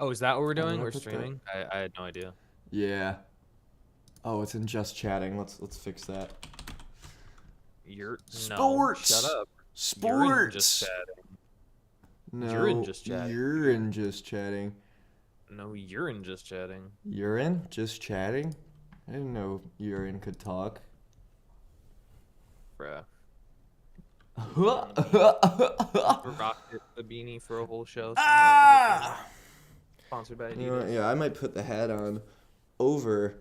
Oh, is that what we're I'm doing? gonna We're put that. streaming? I had no idea. Yeah. Oh, it's in just chatting. Let's fix that. No, shut Sports. up. You're in just Sports. chatting. You're in No, just chatting. you're in just chatting. No, you're in just chatting. You're in just chatting. I didn't know urine could talk. Bruh. Ah! Rocket the beanie for a whole show somehow. Sponsored by You know what? Adidas. Yeah, I might put the hat on over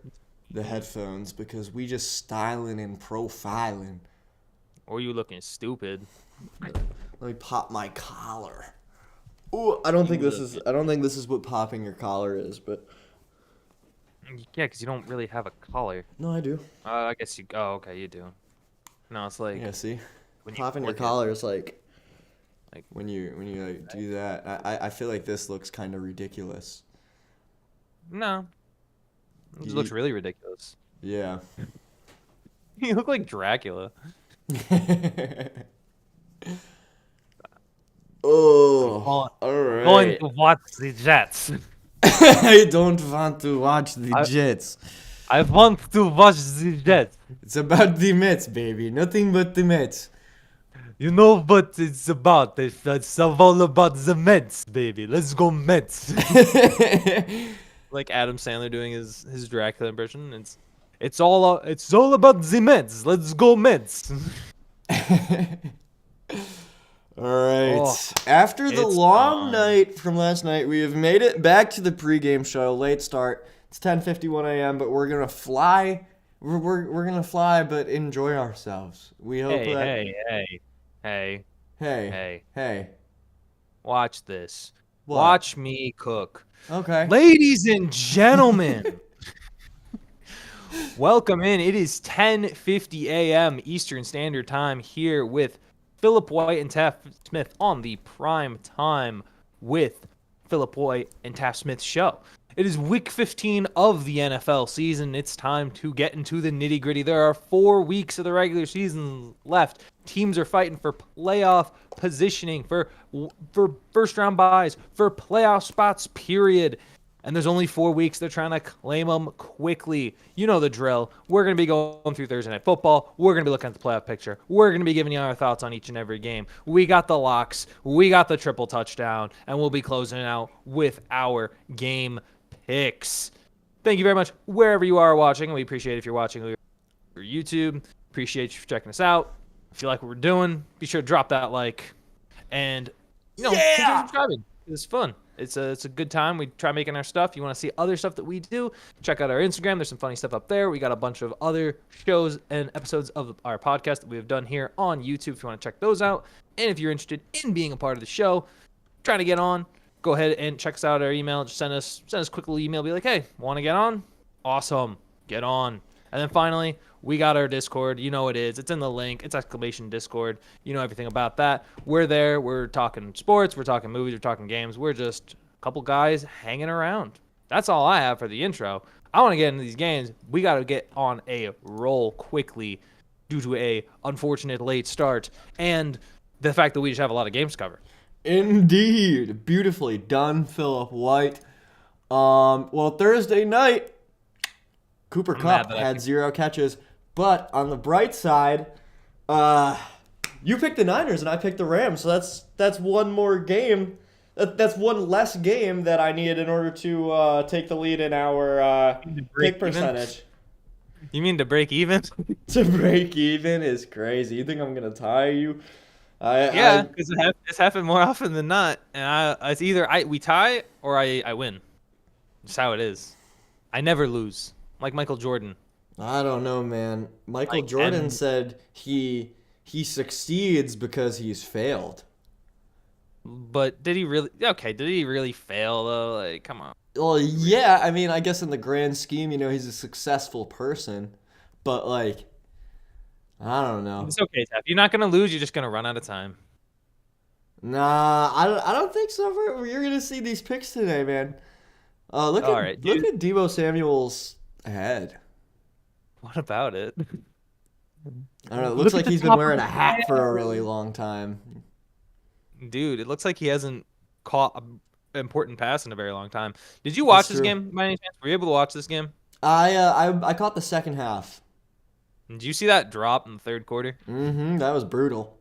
the headphones because we just styling and profiling. Or you looking stupid. Let me pop my collar. Ooh, I don't think this is what popping your collar is, but Yeah, because you don't really have a collar. no, I do. I guess you. Oh, okay, you do. No, it's like Yeah, see, when you popping your flick it. collar is like Like when you like do that. I feel like this looks kind of ridiculous. no, it just looks Ye- really ridiculous. Yeah. You look like Dracula. Oh, all Going right. to watch the Jets. I don't want to watch the I Jets. I want to watch the Jets. It's about the Mets, baby. Nothing but the Mets. You know what it's about? It's all about the Mets, baby. Let's go Mets. Like Adam Sandler doing his Dracula impression. It's all about the Mets. Let's go Mets. All right. Oh, After the it's long on. night from last night, we have made it back to the pregame show. Late start. It's 10:51 a.m., but we're gonna fly. We're gonna fly, but enjoy ourselves. We hope Hey, that. hey, hey, hey, Hey, hey. hey. Watch this. What? Watch me cook. Okay. Ladies and gentlemen, welcome in. It is 10:50 a.m. Eastern Standard Time here with Philip White and Taft Smith on the Prime Time with Philip White and Taft Smith show. It is week 15 of the NFL season. It's time to get into the nitty-gritty. There are 4 weeks of the regular season left. Teams are fighting for playoff positioning, for first round buys, for playoff spots, period. And there's only 4 weeks. They're trying to claim them quickly. You know the drill. We're going to be going through Thursday Night Football. We're going to be looking at the playoff picture. We're going to be giving you our thoughts on each and every game. We got the locks. We got the triple touchdown. And we'll be closing it out with our game picks. Thank you very much wherever you are watching. We appreciate it if you're watching on YouTube. Appreciate you for checking us out. If you like what we're doing, be sure to drop that like. And, consider subscribing. It's fun. It's a good time. We try making our stuff. You want to see other stuff that we do, check out our Instagram. There's some funny stuff up there. We got a bunch of other shows and episodes of our podcast that we have done here on YouTube if you want to check those out. And if you're interested in being a part of the show, trying to get on, go ahead and check us out. Our email. Just send us a quick little email. Be like, hey, want to get on? Awesome. Get on. And then finally, we got our Discord. You know it is. It's in the link. It's exclamation Discord. You know everything about that. We're there. We're talking sports. We're talking movies. We're talking games. We're just a couple guys hanging around. That's all I have for the intro. I want to get into these games. We got to get on a roll quickly due to a unfortunate late start and the fact that we just have a lot of games to cover. Indeed. Beautifully done, Philip White. Well, Thursday night, Cooper I'm mad Kupp that had 0 catches, but on the bright side, you picked the Niners and I picked the Rams, so that's one more game. That's one less game that I need in order to take the lead in our break pick even? percentage. You mean to break even? To break even is crazy. You think I'm gonna tie you? Yeah, because it's happened more often than not, and it's either we tie or I win. That's how it is. I never lose, like Michael Jordan. I don't know, man. Michael Like Jordan and said he succeeds because he's failed. but did he really? Okay, did he really fail though? Like, come on. Well, yeah, I mean, I guess in the grand scheme, he's a successful person, but like, I don't know. It's okay, Tap. You're not gonna lose. You're just gonna run out of time. Nah, I don't think so. You're gonna see these picks today, man. Look All at right, look dude. at Deebo Samuel's head. What about it? I don't know. It looks Look at like the he's been top wearing of a his hat for a head. really long time. Dude, it looks like he hasn't caught important pass in a very long time. Did you That's watch this true. game by any chance? Were you able to watch this game? I caught the second half. Did you see that drop in the third quarter? That was brutal.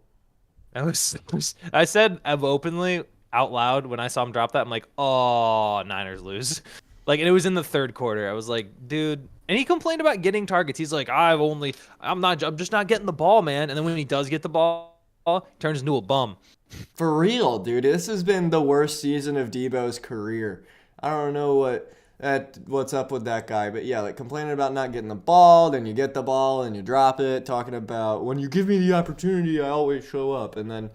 I said openly out loud when I saw him drop that. I'm like, oh, Niners lose. Like, and it was in the third quarter. I was like, dude. And he complained about getting targets. He's like, I'm just not getting the ball, man. And then when he does get the ball, he turns into a bum. For real, dude. This has been the worst season of Debo's career. I don't know what's up with that guy, but yeah, like complaining about not getting the ball, then you get the ball and you drop it, talking about when you give me the opportunity, I always show up, and then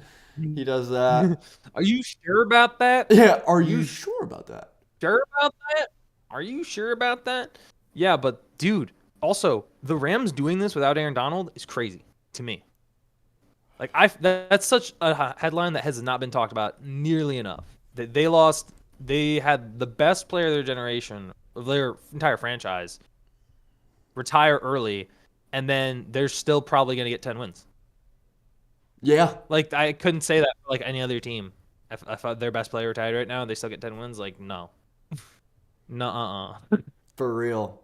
he does that. Are you sure about that? Yeah, are you sure about that? Sure about that? Are you sure about that? Yeah, but dude, also the Rams doing this without Aaron Donald is crazy to me. Like that's such a headline that has not been talked about nearly enough. They lost. They had the best player of their generation, of their entire franchise, retire early, and then they're still probably going to get 10 wins. Yeah. Like I couldn't say that for like any other team. If their best player retired right now, they still get 10 wins. Like no, no, For real.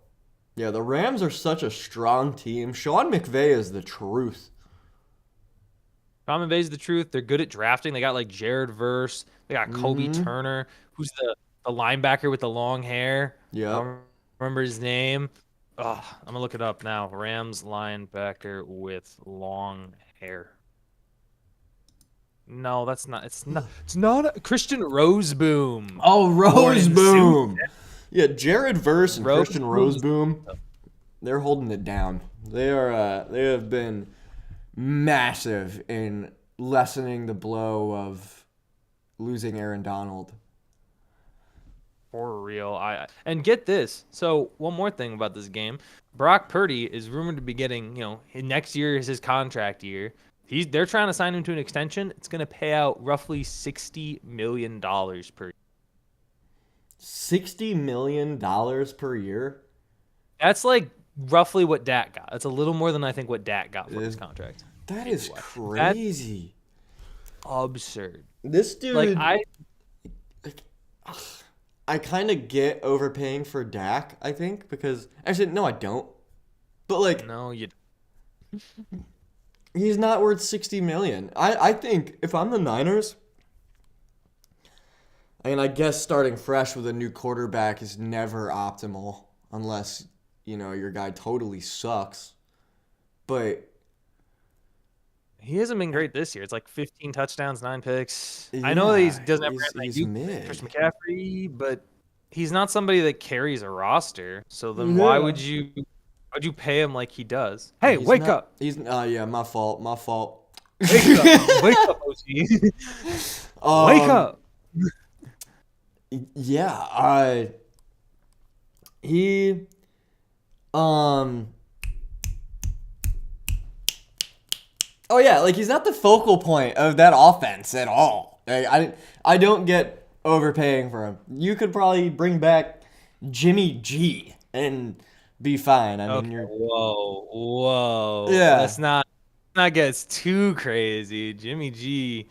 Yeah, the Rams are such a strong team. Sean McVay is the truth. Tom McVay's the truth. They're good at drafting. They got like Jared Verse. They got Kobe Turner, who's the linebacker with the long hair. Yeah. I don't remember his name. Oh, I'm gonna look it up now. Rams linebacker with long hair. No, that's not. It's not. It's not Christian Roseboom. Oh, Born in Roseboom. Yeah, Jared Verse and Christian Roseboom. Roseboom, they're holding it down. They are. They have been massive in lessening the blow of losing Aaron Donald. For real. And get this. So one more thing about this game. Brock Purdy is rumored to be getting, next year is his contract year. They're trying to sign him to an extension. It's going to pay out roughly $60 million per year. $60 million per year? That's like roughly what Dak got. That's a little more than I think what Dak got for his contract. That is crazy. That's absurd. This dude, like I kind of get overpaying for Dak, I think, because actually no, I don't. But like, no, you. He's not worth $60 million. I think if I'm the Niners, I mean, I guess starting fresh with a new quarterback is never optimal unless, your guy totally sucks. But he hasn't been great this year. It's like 15 touchdowns, 9 picks. Yeah, I know that he doesn't have he's mid. Christian McCaffrey, but he's not somebody that carries a roster. So then why would you pay him like he does? Hey, wake up! Yeah, my fault. Wake up, OG. Wake up! Yeah, he, Oh yeah, like he's not the focal point of that offense at all. Like, I don't get overpaying for him. You could probably bring back Jimmy G and be fine. I mean, whoa. Yeah. Let's not get too crazy. Jimmy G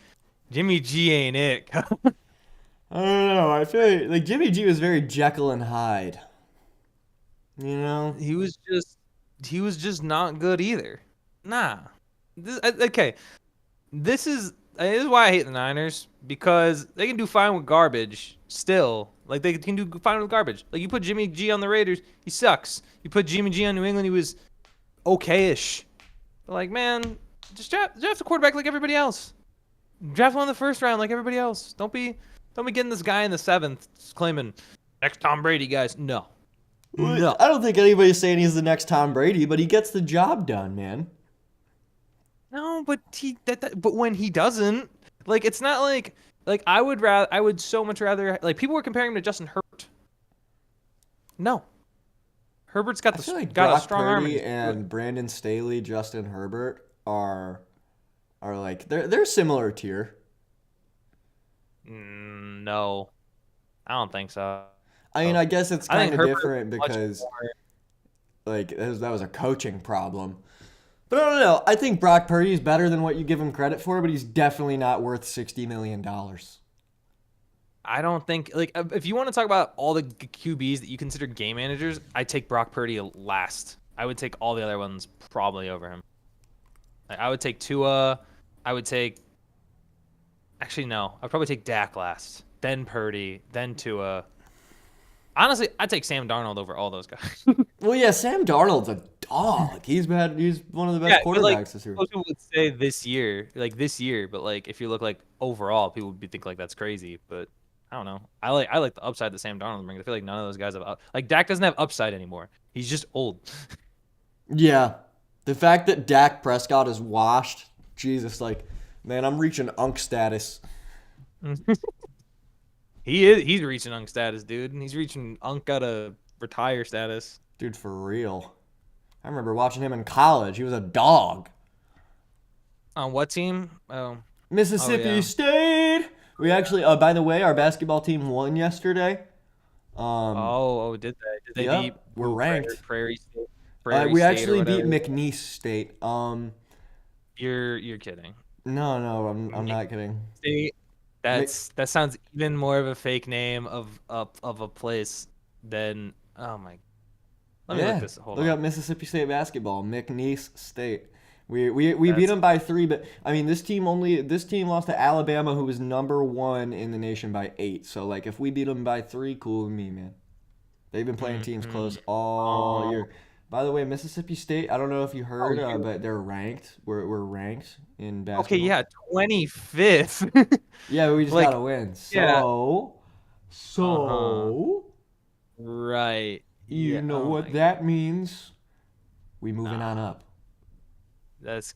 ain't it. I don't know. I feel like Jimmy G was very Jekyll and Hyde. He was just not good either. Nah. This is why I hate the Niners, because they can do fine with garbage still. Like, they can do fine with garbage. Like, you put Jimmy G on the Raiders, he sucks. You put Jimmy G on New England, he was okay-ish. But like, man, just draft a quarterback like everybody else. Draft one in the first round like everybody else. Don't be getting this guy in the 7th claiming next Tom Brady, guys. No. I don't think anybody's saying he's the next Tom Brady, but he gets the job done, man. No, but but when he doesn't, like, it's not like I would so much rather, like, people were comparing him to Justin Herbert. No. Herbert's got I feel like got Brock a strong Purdy arm. and Brandon Staley, Justin Herbert are like they're similar tier. No. I don't think so. I mean, I guess it's kind of different because more... like that was a coaching problem. But I don't know. I think Brock Purdy is better than what you give him credit for, but he's definitely not worth $60 million. I don't think like if you want to talk about all the QBs that you consider game managers, I take Brock Purdy last. I would take all the other ones probably over him. Like, I would take Tua. I would take. Actually, no. I'd probably take Dak last, then Purdy, then Tua. Honestly, I'd take Sam Darnold over all those guys. Well, yeah, Sam Darnold's a dog. He's one of the best Yeah, but like quarterbacks this year. most people would say this year, but like if you look like overall, people would think like that's crazy. But I don't know. I like the upside that Sam Darnold brings. I feel like none of those guys have like Dak doesn't have upside anymore. He's just old. Yeah. The fact that Dak Prescott is washed, Jesus, like, man, I'm reaching unk status. He's reaching unk status, dude. And he's reaching unk gotta retire status. Dude, for real. I remember watching him in college. He was a dog. On what team? Oh, Mississippi yeah. State. We actually, by the way, our basketball team won yesterday. Did they? Did they Yep, beat we're ranked. Prairie State? We State or actually beat whatever? McNeese State. You're kidding. No, I'm not kidding. State. That sounds even more of a fake name of a place than my. Let me look this. Hold Look on. up Mississippi State basketball, McNeese State. We beat them by 3, but I mean this team lost to Alabama, who was number 1 in the nation by 8. So like if we beat them by 3, cool with me, man. They've been playing teams close all year. By the way, Mississippi State, I don't know if you heard, but they're ranked. We're ranked in basketball. Okay, yeah, 25th. Yeah, we just Like, gotta win. yeah. Right. You know what that means? We moving on up. That's.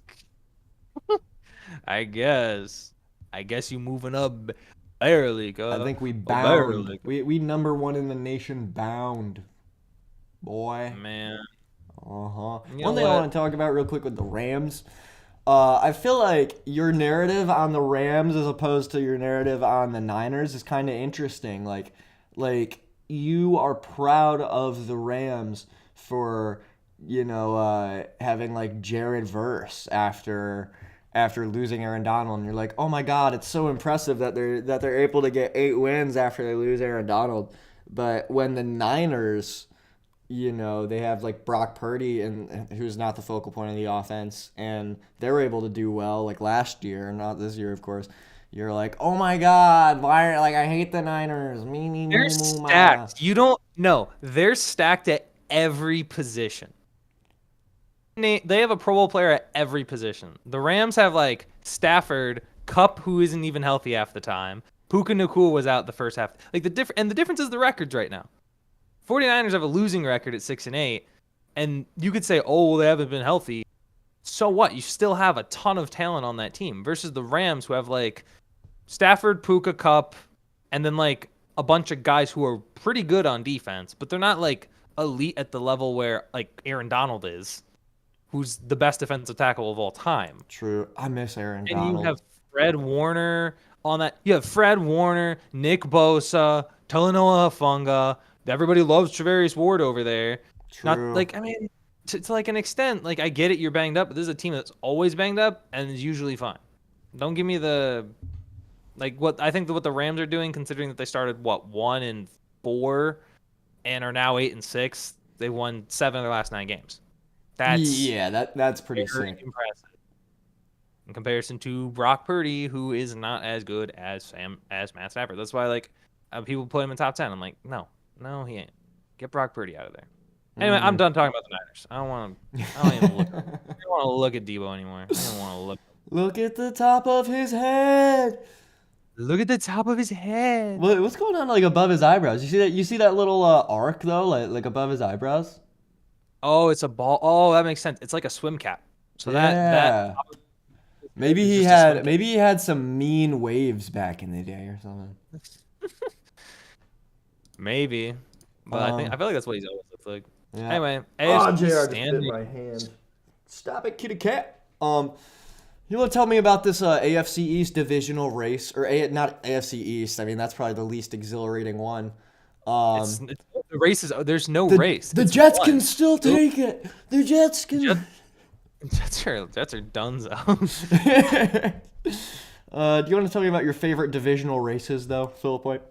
I guess you moving up barely, cuz. I think we Barely. bound. We number 1 in the nation bound. Boy. Man. One You know thing I what? want to talk about real quick with the Rams. I feel like your narrative on the Rams as opposed to your narrative on the Niners is kind of interesting. Like you are proud of the Rams for having like Jared Verse after losing Aaron Donald, and you're like, oh my God, it's so impressive that they're able to get 8 wins after they lose Aaron Donald. But when the Niners, they have like Brock Purdy and who's not the focal point of the offense, and they're able to do well like last year, not this year, of course. You're like, oh my God, why? Like I hate the Niners. They're stacked. You don't know. They're stacked at every position. They have a Pro Bowl player at every position. The Rams have like Stafford, Kupp, who isn't even healthy half the time. Puka Nacua was out the first half. Like the difference is the records right now. 49ers have a losing record at 6-8, and you could say, oh, they haven't been healthy. So what? You still have a ton of talent on that team versus the Rams, who have like Stafford, Puka, Kupp, and then like a bunch of guys who are pretty good on defense, but they're not like elite at the level where like Aaron Donald is, who's the best defensive tackle of all time. True. I miss Aaron And Donald. you have Fred Warner on that. You have Fred Warner, Nick Bosa, Talanoa Hufanga. Everybody loves Travarius Ward over there. True. Not like, I mean, to like an extent, like I get it, you're banged up, but this is a team that's always banged up and is usually fine. Don't give me the what the Rams are doing, considering that they started 1-4 and are now 8-6. They won 7 of their last 9 games. That's pretty very sick. impressive in comparison to Brock Purdy, who is not as good as Matt Stafford. That's why people put him in top 10. I'm like, no, he ain't. Get Brock Purdy out of there. Anyway, I'm done talking about the Niners. I don't even look. I don't want to look at Debo anymore. I don't want to look. Look at the top of his head. Look at the top of his head. What's going on like above his eyebrows? You see that? You see that little arc though, like above his eyebrows? Oh, it's a ball. Oh, that makes sense. It's like a swim cap. So that maybe he had some mean waves back in the day or something. Maybe, but I feel like that's what he's always looked like. Yeah. Anyway, JR AFC just standing. bit my hand. Stop it, kitty cat. You want to tell me about this AFC East divisional race, or not AFC East? I mean, that's probably the least exhilarating one. It's the race is there's no race. The It's Jets one. can still take it. The Jets can. Jets are dunzo. Do you want to tell me about your favorite divisional races, though, Philip White?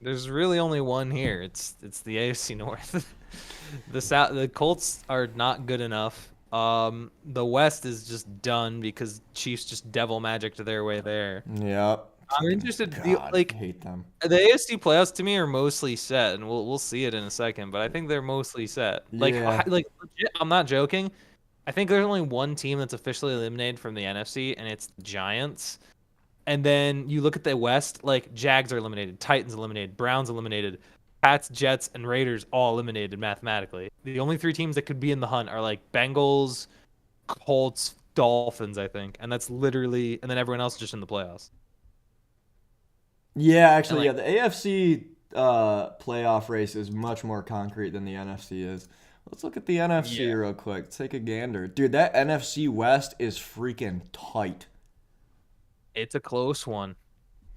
There's really only one here. It's the AFC North. The Colts are not good enough. The West is just done because Chiefs just devil magicked their way there. Yep. I'm interested. God, I Like hate them. the AFC playoffs to me are mostly set, and we'll see it in a second. But I think they're mostly set. Yeah. Like legit, I'm not joking. I think there's only one team that's officially eliminated from the NFC, and it's the Giants. And then you look at the West, like Jags are eliminated, Titans eliminated, Browns eliminated, Pats, Jets, and Raiders all eliminated mathematically. The only three teams that could be in the hunt are like Bengals, Colts, Dolphins, I think. And that's literally, and then everyone else is just in the playoffs. Yeah, And actually, like, yeah, the AFC playoff race is much more concrete than the NFC is. Let's look at the NFC yeah, real quick. Take a gander. Dude, that NFC West is freaking tight. it's a close one.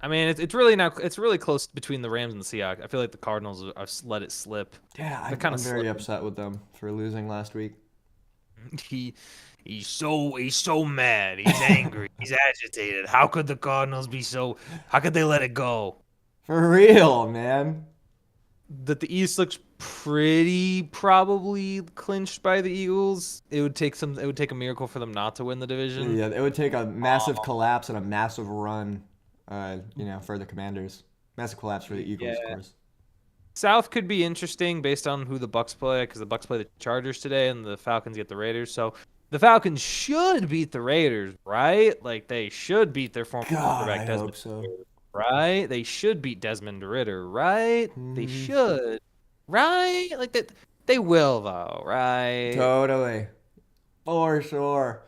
I mean, it's really not, it's really close between the Rams and the Seahawks. I feel like the Cardinals have let it slip. Yeah, They're kind I'm of very slipping. upset with them for losing last week. He he's so mad. He's angry. He's agitated. How could the Cardinals be so? How could they let it go? For real, man. That the East looks pretty probably clinched by the Eagles. It would take some. It would take a miracle for them not to win the division. Yeah, it would take a massive Um, collapse and a massive run, for the Commanders. Massive collapse for the Eagles, of yeah. course. South could be interesting based on who the Bucks play, because the Bucks play the Chargers today, and the Falcons get the Raiders. So the Falcons should beat the Raiders, right? Like they should beat their former God, quarterback I Desmond, hope so. right? They should beat Desmond Ritter, right? They Mhm. should, right? Like that, they will though, right? Totally. For sure.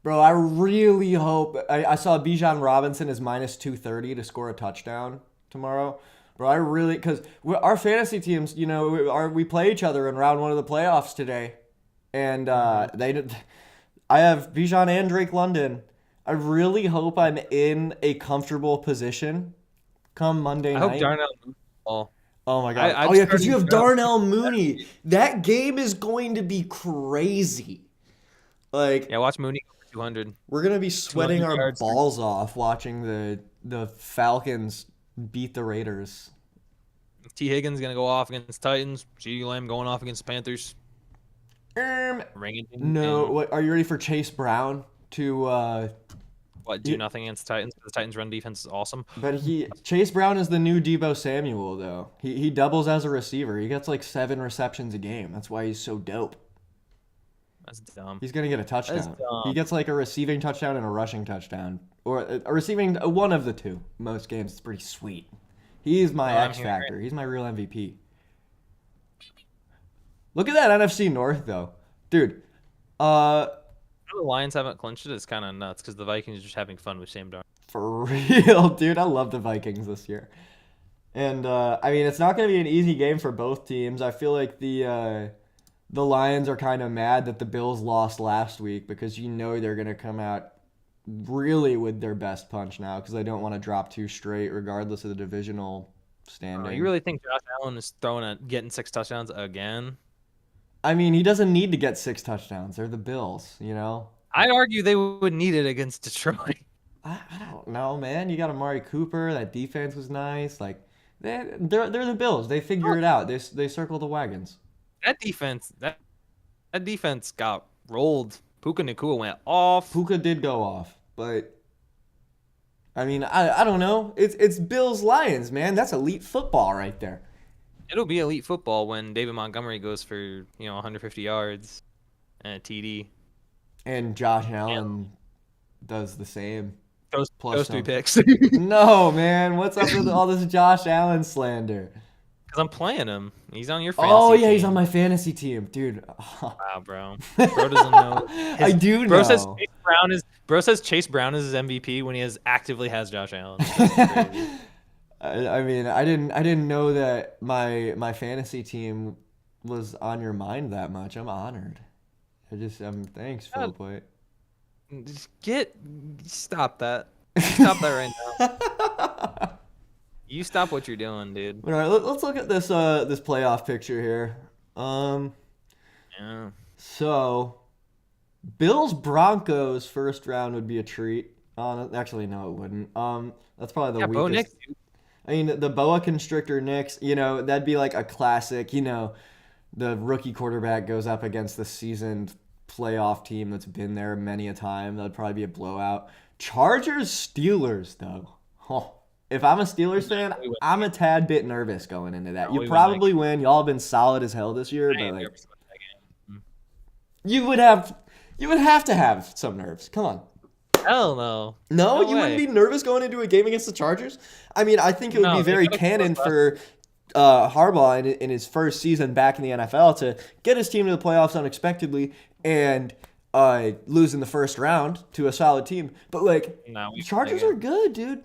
Bro, I really hope. I saw Bijan Robinson is minus 230 to score a touchdown tomorrow. Bro, I really. Because our fantasy teams, we play each other in round one of the playoffs today. And Mhm. I have Bijan and Drake London. I really hope I'm in a comfortable position come Monday I hope night. Darnell moves the ball. Oh my God. Oh I've yeah, because you started have Darnell Mooney. That game is going to be crazy. Like, yeah, watch Mooney go for 200, we're gonna be 200 sweating our yards. balls off watching the Falcons beat the Raiders. T. Higgins gonna go off against Titans. CeeDee Lamb going off against Panthers. Ring it ding No, ding. what are you ready for Chase Brown to What, do y- nothing against Titans? The Titans' run defense is awesome. but Chase Brown is the new Debo Samuel though. He doubles as a receiver. He gets like 7 receptions a game. That's why he's so dope. That's dumb. He's gonna get a That's touchdown. He dumb. gets like a receiving touchdown and a rushing touchdown, or a receiving one of the two. Most games, it's pretty sweet. He's my No, I'm X hearing factor. He's my real MVP. Look at that NFC North though, dude. Uh, The Lions haven't clinched it. It's kind of nuts because the Vikings are just having fun with Sam Darnold. for real, dude. I love the Vikings this year, and I mean it's not gonna be an easy game for both teams. I feel like the Lions are kind of mad that the Bills lost last week because they're gonna come out really with their best punch now because they don't want to drop two straight regardless of the divisional You standing. really think Josh Allen is getting 6 touchdowns again? I mean, he doesn't need to get 6 touchdowns. They're the Bills. I'd argue they would need it against Detroit. I don't know, man. You got Amari Cooper. That defense was nice. Like they're the Bills. They figure it out. They circle the wagons. That defense got rolled. Puka Nakua went off. Puka did go off, but I mean, I don't know. It's Bills Lions, man. That's elite football right there. It'll be elite football when David Montgomery goes for 150 yards and a TD. And Josh And Allen does the same. those Plus three some. picks. No, man. What's up with all this Josh Allen slander? Because I'm playing him. He's on your Oh fantasy yeah, he's on team. my fantasy team, dude. Wow, bro. Bro doesn't know I his. do Bro says know. Chase Brown is. Bro says Chase Brown is his MVP when he actively has Josh Allen. That's crazy. I mean, I didn't know that my fantasy team was on your mind that much. I'm honored. Thanks, God, Philip White. just stop that. Stop that right now. You stop what you're doing, dude. All right, let's look at this playoff picture here. Yeah. So Bills Broncos first round would be a treat. Actually, no, it wouldn't. That's probably the Yeah, Bo weakest. Nix. I mean, the boa constrictor Knicks, that'd be like a classic, the rookie quarterback goes up against the seasoned playoff team that's been there many a time. That'd probably be a blowout. Chargers Steelers though. Oh, if I'm a Steelers fan, We win. I'm a tad bit nervous going into that. No, You we win that probably win. Y'all have been solid as hell this year, I but ain't like nervous about that game. you would have to have some nerves. Come on. Hell no. No, No you wouldn't way. be nervous going into a game against the Chargers? I mean, I think it would No, be they very got a canon close for Harbaugh in his first season back in the NFL to get his team to the playoffs unexpectedly and lose in the first round to a solid team. But, like, No, we the Chargers are good, dude.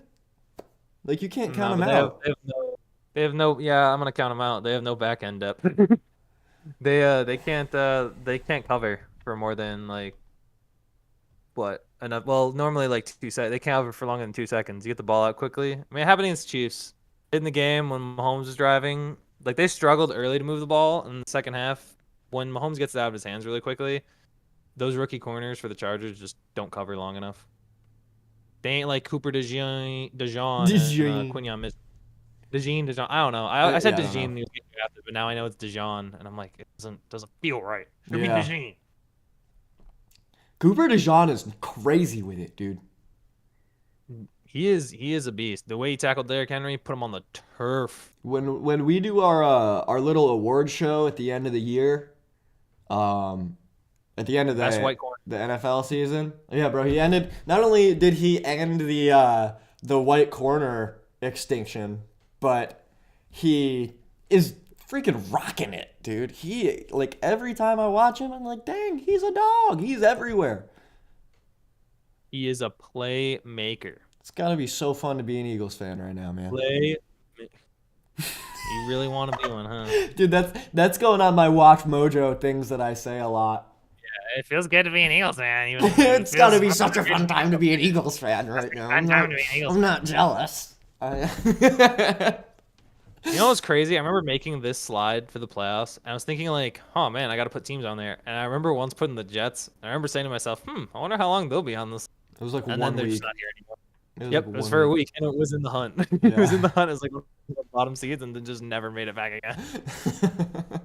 Like, you can't count them but out. they have no. Yeah, I'm gonna count them out. They have no back end depth. They can't cover for more than like what enough. Well, normally like 2 seconds. They can't cover for longer than 2 seconds. You get the ball out quickly. I mean, it happened against the Chiefs in the game when Mahomes was driving. Like they struggled early to move the ball in the second half. When Mahomes gets it out of his hands really quickly, those rookie corners for the Chargers just don't cover long enough. They ain't like Cooper DeJean and Quinion DeJean. I don't know. I said Yeah, I don't DeJean know. when he was getting drafted, but now I know it's DeJean, and I'm like, it doesn't feel right. It should Yeah. be DeJean. Cooper DeJean is crazy with it, dude. He is a beast. The way he tackled Derrick Henry, put him on the turf. When we do our little award show at the end of the year, at the end of Best white corner. the NFL season. Yeah, bro. He ended. Not only did he end the white corner extinction, but he is freaking rocking it, dude. He like every time I watch him, I'm like, dang, he's a dog. He's everywhere. He is a playmaker. It's gotta be so fun to be an Eagles fan right now, man. You really want to be one, huh? Dude, that's going on my Watch Mojo things that I say a lot. It feels good to be an Eagles fan. It's gotta be such a fun time to be an Eagles fan right now. I'm not jealous. You know what's crazy? I remember making this slide for the playoffs, and I was thinking like, oh man, I got to put teams on there. And I remember once putting the Jets, and I remember saying to myself, I wonder how long they'll be on this. It was like And one then they're week. just not here anymore. It It was for a week, and it was in the hunt. It was in the hunt. It was like one of the bottom seeds, and then just never made it back again.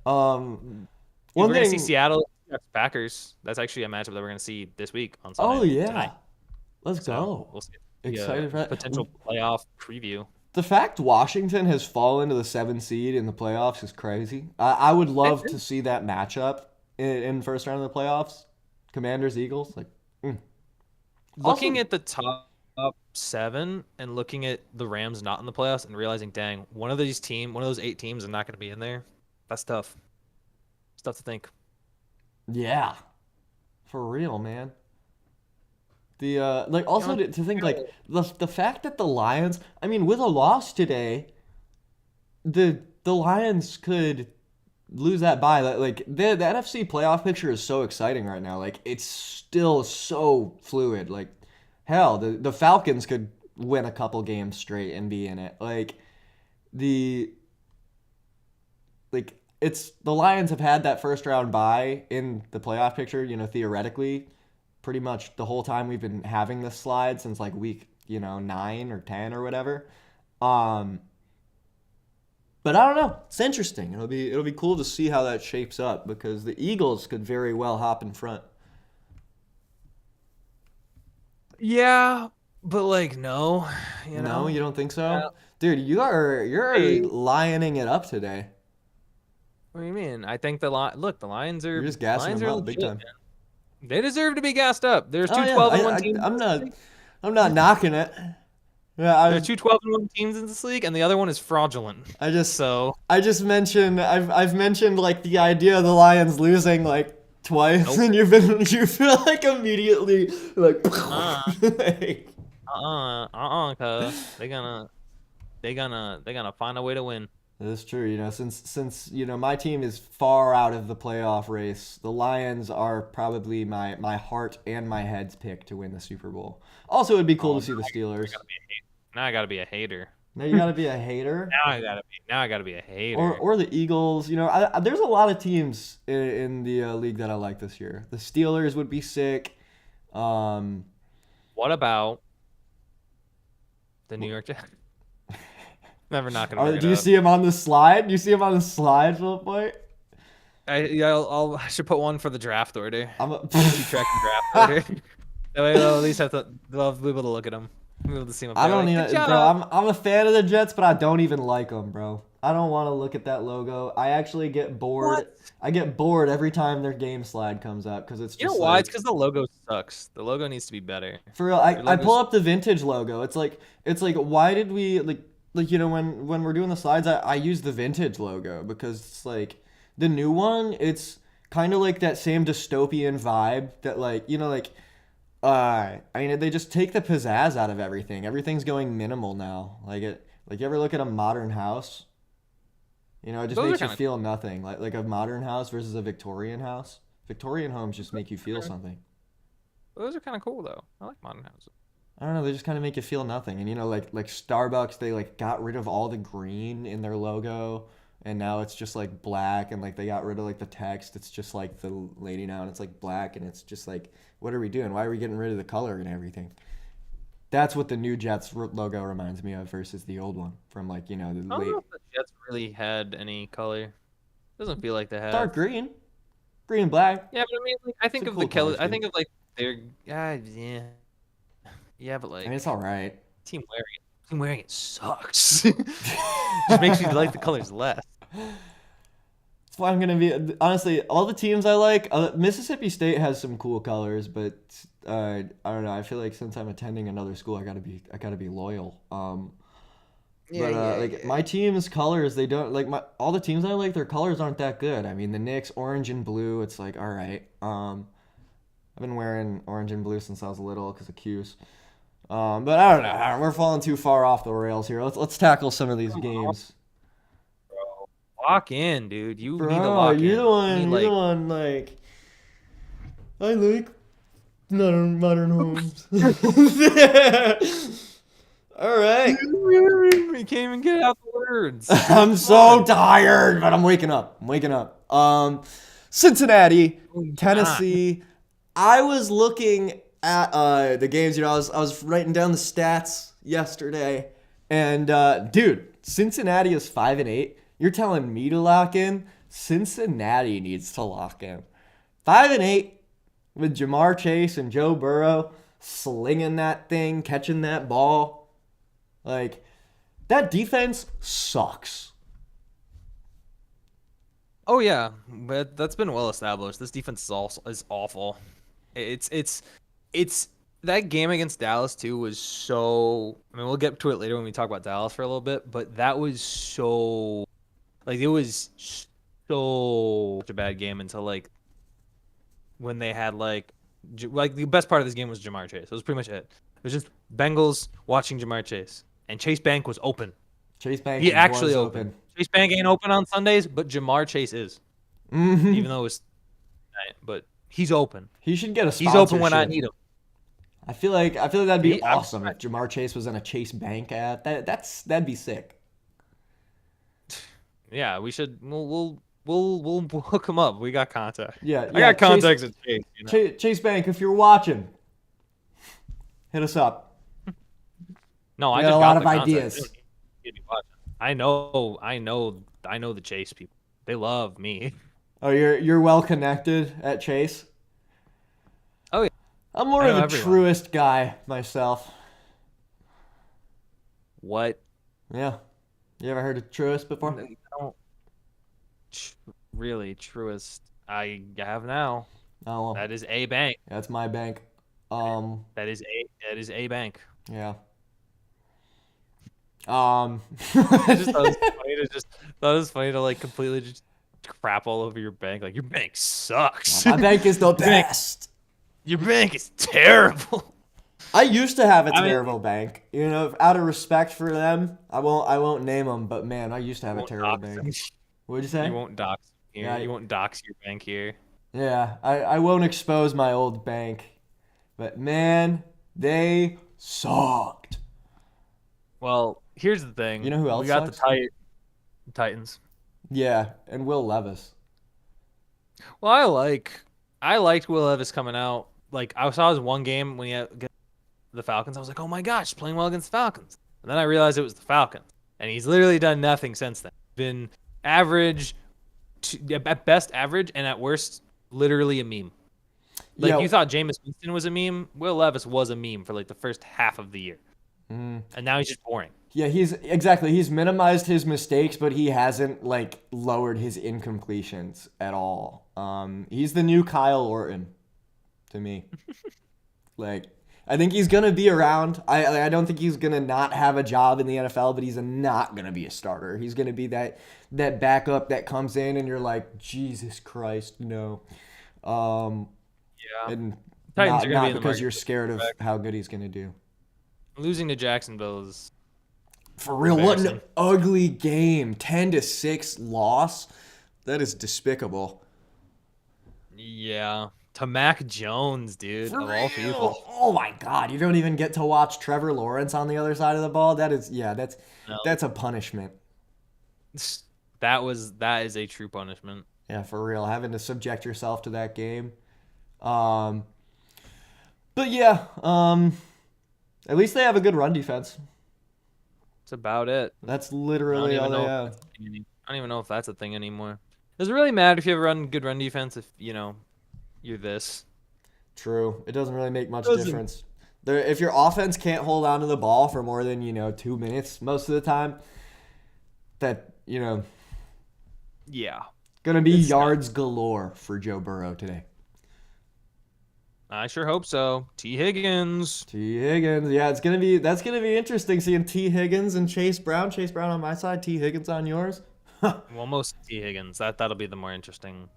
One We're gonna see thing. Seattle Packers. That's actually a matchup that we're gonna see this week on Sunday. Oh yeah, tonight. let's So go. we'll see. Excited for that. Potential playoff preview. The fact Washington has fallen to the 7th seed in the playoffs is crazy. I would love to see that matchup in first round of the playoffs. Commanders Eagles, like. Looking Also- at the top 7 and looking at the Rams not in the playoffs and realizing, dang, one of those 8 teams are not going to be in there. That's tough. It's tough to think. Yeah, for real, man. The like also to think like the fact that the Lions, I mean, with a loss today, the Lions could lose that bye. Like the NFC playoff picture is so exciting right now. Like it's still so fluid. Like hell, the Falcons could win a couple games straight and be in it. The it's the Lions have had that first round bye in the playoff picture, theoretically, pretty much the whole time we've been having this slide since like week, 9 or 10 or whatever. But I don't know. It's interesting. It'll be cool to see how that shapes up because the Eagles could very well hop in front. Yeah, but like no, No, you don't think so? Yeah. Dude, you're Hey. lioning it up today. What do you mean? I think the Lions are You're just gassing Lions them are up big legit, time. man. They deserve to be gassed up. There's two Oh, yeah. 12-1 teams. I'm not knocking it. Yeah, There are two 12-1 teams in this league, and the other one is fraudulent. I just So mentioned I've mentioned like the idea of the Lions losing like twice, Nope. and you feel like immediately like, like, cuz they're gonna find a way to win. That's true. Since my team is far out of the playoff race, the Lions are probably my heart and my head's pick to win the Super Bowl. Also, it'd be cool to see the Steelers. Now I gotta be a hater. Now you gotta be a hater. Now I gotta be a hater. Or the Eagles. There's a lot of teams in the league that I like this year. The Steelers would be sick. What about the New York Jets? Never not gonna bring it Do you up. see him on the slide? Do you see him on the slide, Philip Boy? I should put one for the draft order. I'm a Keep track of draft order. That way they'll at least they'll be able to look at them. Be able to see them up I there. don't Like, good even, bro. job. I'm a fan of the Jets, but I don't even like them, bro. I don't want to look at that logo. I actually get bored. What? I get bored every time their game slide comes up because it's You know just why? It's like because the logo sucks. The logo needs to be better. for real. Your I pull logo's up the vintage logo. It's like why did we like you know when we're doing the slides I use the vintage logo because it's like the new one. It's kind of like that same dystopian vibe that like you know like I mean, they just take the pizzazz out of everything. Everything's going minimal now. Like you ever look at a modern house? You know, it just those are makes you kind of feel nothing. Like a modern house versus a Victorian house. Victorian homes just make you feel something. those are kind of cool though. I like modern houses. I don't know, they just kind of make you feel nothing. And you know, like Starbucks, they like got rid of all the green in their logo, and now it's just like black, and like they got rid of like the text. It's just like the lady now, and it's like black, and it's just like, what are we doing? Why are we getting rid of the color and everything? That's what the new Jets logo reminds me of versus the old one from like you know the I don't late know if the Jets really had any color. Doesn't feel like they dark have. green, green and black. Yeah, but I mean, like, I It's think a of cool the color color. I scheme. think of like their yeah, yeah, but I mean, like it's all right. team wearing it sucks. Just makes you like the colors less. That's why I'm gonna be honestly. All the teams I like, Mississippi State has some cool colors, but I don't know. I feel like since I'm attending another school, I gotta be loyal. But like my team's colors, they don't like my all the teams I like. Their colors aren't that good. I mean, the Knicks orange and blue. It's like all right. I've been wearing orange and blue since I was little because of Q's. But I don't know. We're falling too far off the rails here. Let's tackle some of these games. Bro, lock in, dude. You need to Bro, lock in. You need you're the like one, like, I like modern homes. All right. we can't even get out the words. I'm so tired, but I'm waking up. I'm waking up. Cincinnati, Tennessee. I was looking at the games, you know, I was writing down the stats yesterday. And dude, Cincinnati is 5-8. You're telling me to lock in? Cincinnati needs to lock in. 5-8 with Jamar Chase and Joe Burrow slinging that thing, catching that ball. Like, that defense sucks. Oh yeah, but that's been well established. This defense is awful. It's that game against Dallas too was so. I mean, we'll get to it later when we talk about Dallas for a little bit, but that was so. Like it was so such a bad game until like when they had like the best part of this game was Jamar Chase. That was pretty much it. It was just Bengals watching Jamar Chase, and Chase Bank was open. Chase Bank He actually was open. Chase Bank ain't open on Sundays, but Jamar Chase is. Mm-hmm. Even though it's night, but he's open. He should get a He's sponsorship. open when I need him. I feel like that'd be I'm awesome if Jamar Chase was in a Chase Bank ad. That'd be sick. Yeah, we should. We'll hook him up. We got contact. Yeah, I got contacts at Chase. You know? Chase Bank, if you're watching, hit us up. No, I We just got a got lot the of contacts. ideas. They don't need to be watching. I know the Chase people. They love me. Oh, you're well connected at Chase. Oh yeah. I'm more I of know a everyone. truest guy myself. What? Yeah. You ever heard of truest before? I don't. Really, truest. I have now. Oh, well, That is a bank. that's my bank. That is a bank. Yeah. I just thought it was funny to like completely just crap all over your bank. Like your bank sucks. My bank is the Your bank- best. Your bank is terrible. I used to have a I mean- terrible bank. You know, out of respect for them, I won't name them. But man, I used to have a Won't terrible dox bank. them. What'd you say? You won't dox here. Yeah, You won't dox your bank here. Yeah, I won't expose my old bank. But man, they sucked. Well, here's the thing. You know who else We got sucks? the Titans. Yeah, and Will Levis. Well, I liked Will Levis coming out. Like I saw his one game when he had against the Falcons. I was like, oh my gosh, he's playing well against the Falcons. And then I realized it was the Falcons. and he's literally done nothing since then. Been average, at best average, and at worst, literally a meme. Like, Yeah. you thought Jameis Winston was a meme. Will Levis was a meme for like the first half of the year, and now he's just boring. Yeah, he's minimized his mistakes, but he hasn't like lowered his incompletions at all. He's the new Kyle Orton to me. Like, I think he's gonna be around. I don't think he's gonna not have a job in the NFL, but he's not gonna be a starter. He's gonna be that backup that comes in and you're like, Jesus Christ, no. Yeah, And Titans are gonna not be in the because market you're for scared of quarterback. how good he's gonna do. Losing to Jacksonville is For real, what an embarrassing. ugly game. 10-6 loss. That is despicable. Yeah. To Mac Jones, dude, For of all real. people. Oh my God. You don't even get to watch Trevor Lawrence on the other side of the ball. That's No. that's a punishment. That is a true punishment. Yeah, for real. Having to subject yourself to that game. But yeah, at least they have a good run defense. That's about it. That's literally all they have. I don't even know if that's a thing anymore. Does it really matter if you have a good run defense if, you're this? True. It doesn't really make much Doesn't. difference. If your offense can't hold on to the ball for more than, 2 minutes most of the time, that, Yeah. gonna be It's yards galore for Joe Burrow today. I sure hope so. T. Higgins. T. Higgins. Yeah, that's gonna be interesting seeing T. Higgins and Chase Brown. Chase Brown on my side, T. Higgins on yours. Well, most T. Higgins. That'll be the more interesting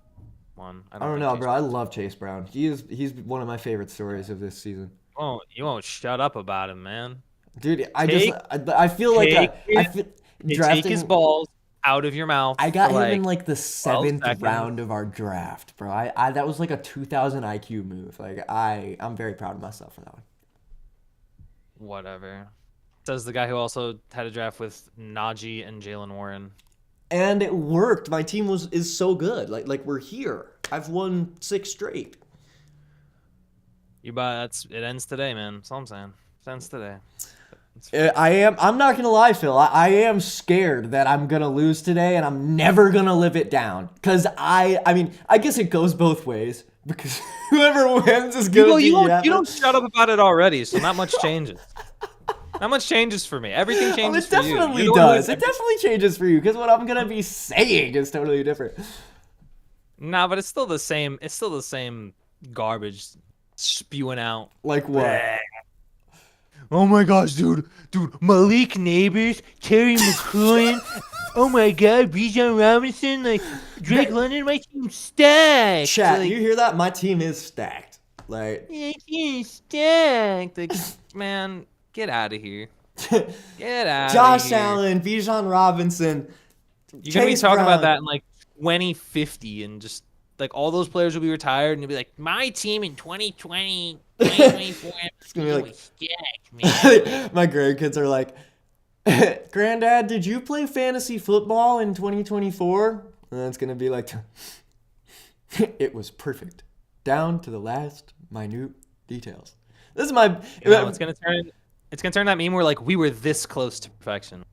one. I don't know, bro. I love Chase Brown. He's one of my favorite stories of this season. Oh, you won't shut up about him, man. Dude, I feel like Take drafting his balls out of your mouth. I got for him in like the 7th seconds. round of our draft, bro. I that was like a 2000 IQ move. Like I'm very proud of myself for that one. Whatever. Says the guy who also had a draft with Najee and Jalen Warren. And it worked. My team is so good. Like we're here. I've won 6 straight. It ends today, man. That's all I'm saying. It ends today. I'm not gonna lie, Phil. I am scared that I'm gonna lose today, and I'm never gonna live it down. Cause I mean, I guess it goes both ways. Because whoever wins is gonna be. You don't shut up about it already, so not much changes. Not much changes for me. Everything changes for you. It definitely does. It definitely changes for you. Because what I'm gonna be saying is totally different. Nah, but it's still the same. It's still the same garbage spewing out. Like what? Oh my gosh, dude, Malik Neighbors, Terry McLaurin, oh my God, Bijan Robinson, like Drake London, my team stacked. Chat, like, you hear that? My team is stacked. Like, my team stacked. Like, man, get out of here. Get out. Josh Allen, Bijan Robinson. You're gonna be talking about that in like 2050, and just like all those players will be retired, and you'll be like, my team in 2020, 2024. It's gonna be like, stacked, man. my grandkids are like, Granddad, did you play fantasy football in 2024? And it's gonna be like, it was perfect, down to the last minute details. This is my. It's gonna turn that meme where like we were this close to perfection.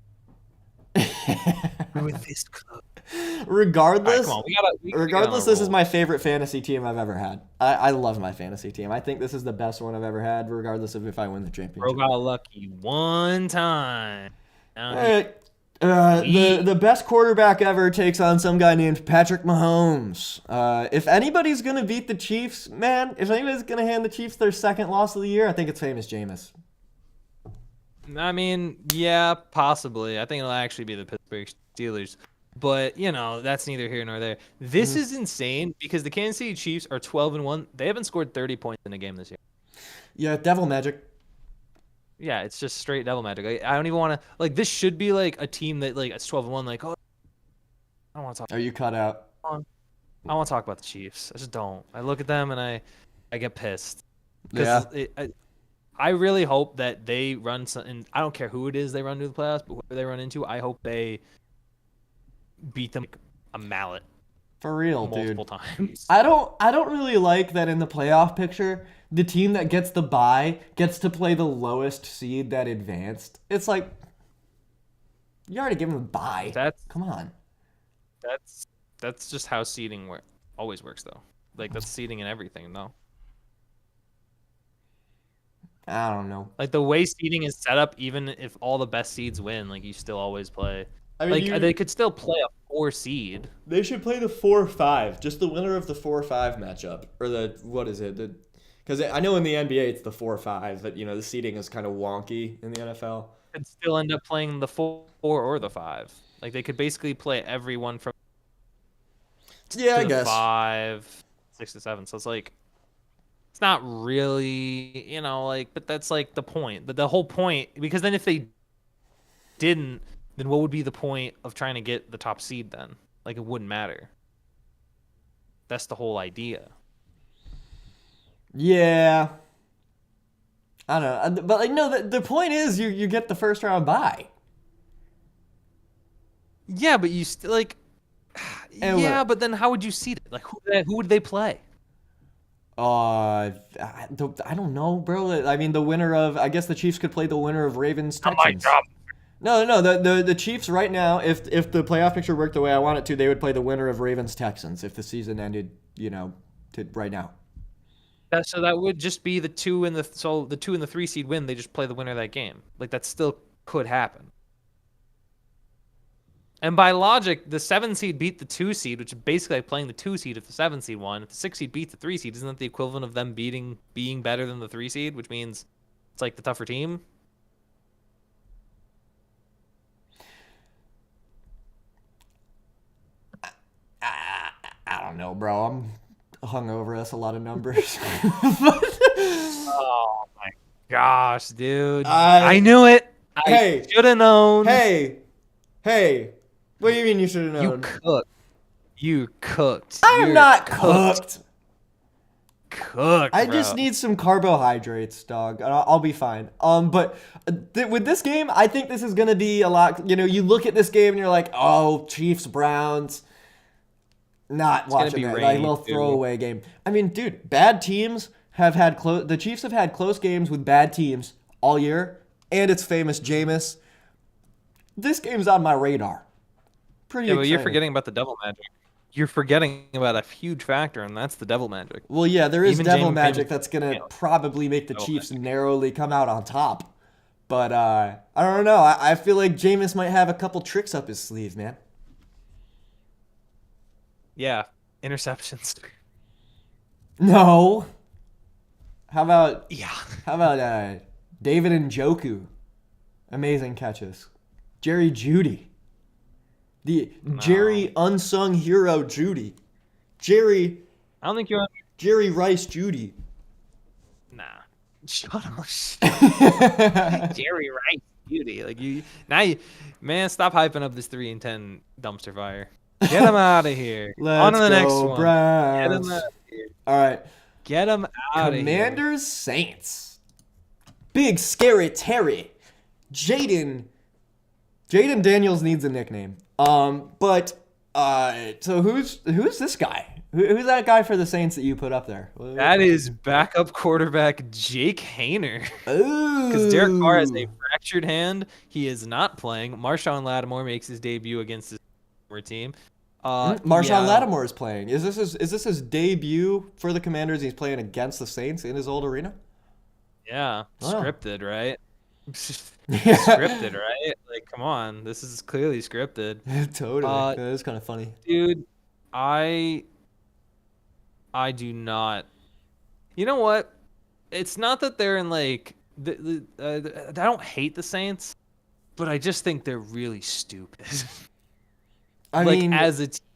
We were this close. Regardless, All right, regardless, this is my favorite fantasy team I've ever had. I love my fantasy team. I think this is the best one I've ever had, regardless of if I win the championship. Bro got lucky one time. All right. The best quarterback ever takes on some guy named Patrick Mahomes. If anybody's gonna beat the Chiefs, man, if anybody's gonna hand the Chiefs their second loss of the year, I think it's famous Jameis. I mean, yeah, possibly. I think it'll actually be the Pittsburgh Steelers. But, that's neither here nor there. This is insane because the Kansas City Chiefs are 12-1. They haven't scored 30 points in a game this year. Yeah, devil magic. Yeah, it's just straight devil magic. I don't even want to like. This should be like a team that like it's 12-1. Like, oh, I don't want to talk. Are you cut out? I want to talk about the Chiefs. I just don't. I look at them and I get pissed. Yeah. I really hope that they run some. And I don't care who it is they run to the playoffs, but whoever they run into, I hope they beat them like a mallet. For real, multiple dude. times. I don't really like that in the playoff picture. The team that gets the bye gets to play the lowest seed that advanced. It's like, You already gave them a bye. That's Come on. that's that's just how seeding always works though. Like that's seeding and everything, no. I don't know. Like the way seeding is set up, even if all the best seeds win, like you still always play. I mean, Like they could still play a 4 seed. they should play the 4-5, just the winner of the 4-5 matchup, or what is it? Because I know in the NBA it's the 4-5, but the seeding is kind of wonky in the NFL. Could still end up playing the 4 or the 5. Like they could basically play everyone from Yeah, I the guess. 5, 6 to 7. So it's like it's not really, like, but that's like the point. The whole point, because then if they didn't, then what would be the point of trying to get the top seed then? Like it wouldn't matter. That's the whole idea. Yeah. I don't know, but like no, the point is you get the first round bye. Yeah, but you still like. Yeah, but then how would you seed it? Like who would they play? I don't know, bro. I mean, the winner of I guess the Chiefs could play the winner of Ravens Texans. No. The Chiefs right now, if the playoff picture worked the way I want it to, they would play the winner of Ravens Texans if the season ended, right now. So that would just be the 2 and the 2 and the 3 seed win. They just play the winner of that game. Like that still could happen. And by logic, the 7 seed beat the 2 seed, which is basically like playing the 2 seed if the 7 seed won. If the 6 seed beats the 3 seed, isn't that the equivalent of them being better than the 3 seed, which means it's like the tougher team? I don't know, bro. I'm hungover. That's a lot of numbers. Oh my gosh, dude! I I knew it. Hey. I should have known. Hey. What do you mean you should have known? You cooked. I'm You're not cooked. Cooked. I just need some carbohydrates, dog. I'll be fine. But with this game, I think this is gonna be a lot. You look at this game and you're like, oh, Chiefs Browns. Not watching that, like little throwaway game. I mean, dude, bad teams have had the Chiefs have had close games with bad teams all year, and it's famous Jameis. This game's on my radar. Pretty exciting. But you're forgetting about the devil magic. You're forgetting about a huge factor, and that's the devil magic. Well, yeah, there is Even devil Jameis magic that's gonna probably make the Chiefs narrowly come out on top. But I don't know. I feel like Jameis might have a couple tricks up his sleeve, man. Yeah, interceptions. No. How about David Njoku? Amazing catches. Jerry Jeudy. Jerry unsung hero Jeudy. I don't think you're. Jerry Rice Jeudy. Nah. Shut up. Jerry Rice Jeudy. Man, stop hyping up this 3-10 dumpster fire. Get him out of here. On to the next one. Browns. Get him out of here. All right. Get him out of here. Commanders Saints. Big scary Terry. Jaden Daniels needs a nickname. So who's this guy? Who's that guy for the Saints that you put up there? That is backup quarterback Jake Haener. Ooh. Because Derek Carr has a fractured hand. He is not playing. Marshawn Lattimore makes his debut against his former team. Marshawn Lattimore is playing. Is this his debut for the Commanders? He's playing against the Saints in his old arena? Yeah. Oh. Scripted, right? Scripted, right? Like, come on. This is clearly scripted. Totally. That is kind of funny. Dude, I do not. You know what? It's not that they're in like I don't hate the Saints, but I just think they're really stupid. I like mean, as a team,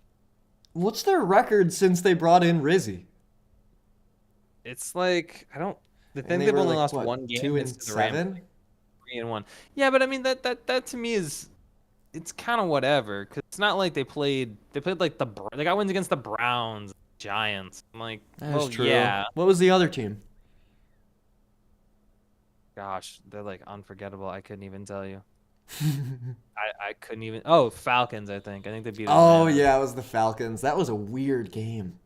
what's their record since they brought in Rizzy? it's like I don't. The thing they they've were only like, lost what, one game. 2-7? 3-1. Yeah, but I mean that to me is it's kind of whatever because it's not like they played like they got wins against the Browns, Giants. I'm like, That's true. Yeah. What was the other team? Gosh, they're like unforgettable. I couldn't even tell you. I couldn't even. Oh, Falcons. I think they beat. Oh yeah, it was the Falcons. That was a weird game.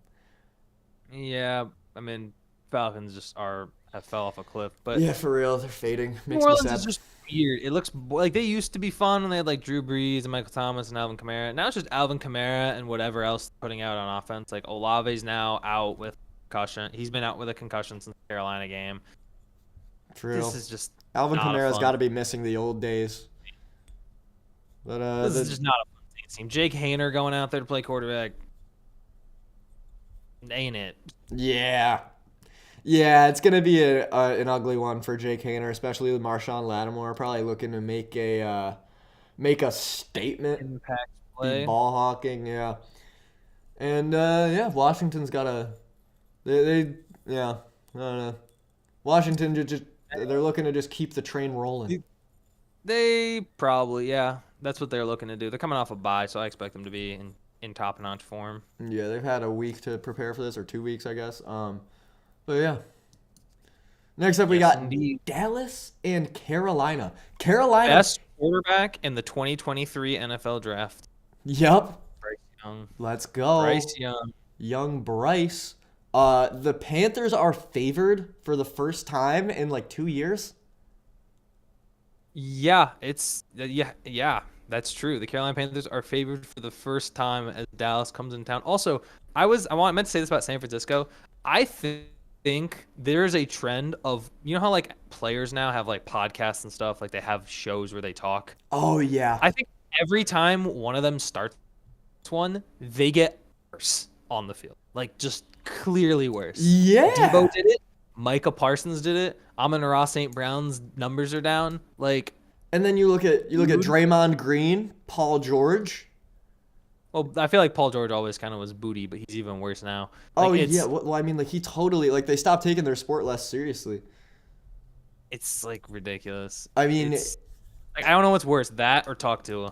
Yeah, I mean Falcons just have fell off a cliff. But yeah, for real, they're fading. Makes New Orleans me sad. is just weird. It looks like they used to be fun when they had like Drew Brees and Michael Thomas and Alvin Kamara. Now it's just Alvin Kamara and whatever else they're putting out on offense. Like Olave's now out with concussion. He's been out with a concussion since the Carolina game. True. This is just Alvin not a Kamara's fun- got to be missing the old days. But This is just not a fun team. Jake Haener going out there to play quarterback. Ain't it? yeah. Yeah, it's gonna be an ugly one for Jake Haener, especially with Marshawn Lattimore probably looking to make a statement. Impact Be play. ball hawking, yeah. And Washington's got a I don't know. Washington they're looking to just keep the train rolling. They probably, yeah. That's what they're looking to do. They're coming off a bye, so I expect them to be in top-notch form. Yeah, they've had a week to prepare for this, or 2 weeks, I guess. But yeah. Next up, we got indeed. Dallas and Carolina. Carolina. Best quarterback in the 2023 NFL draft. Yep. Bryce Young. Let's go. Bryce Young. Young Bryce. The Panthers are favored for the first time in like 2 years. Yeah, that's true. The Carolina Panthers are favored for the first time as Dallas comes in town. Also, I meant to say this about San Francisco. I think there's a trend of, you know how like players now have like podcasts and stuff, like they have shows where they talk. Oh yeah. I think every time one of them starts one, they get worse on the field. Like just clearly worse. Yeah. Debo did it. Micah Parsons did it. Amon-Ra St. Brown's numbers are down. Like, and then you look at Draymond Green, Paul George. well, I feel like Paul George always kind of was booty, but he's even worse now. Oh Like, yeah. Well, I mean, like he totally they stopped taking their sport less seriously. It's like ridiculous. I mean, Like I don't know what's worse, that or talk to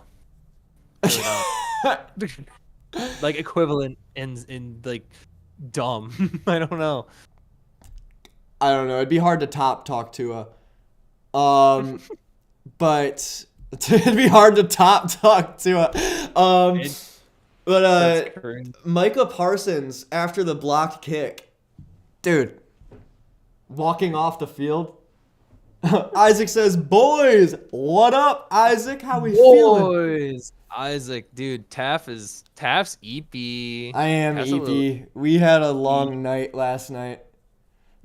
like equivalent in like dumb. I don't know. I don't know. It'd be hard to talk Tua. But it'd be hard to talk Tua. That's crazy. Micah Parsons after the blocked kick, dude, walking off the field. Isaac says, "Boys, what up, Isaac? How we feeling?" Boys, Isaac, dude, Taft's EP. I am Taft's a little- EP. We had a long night last night.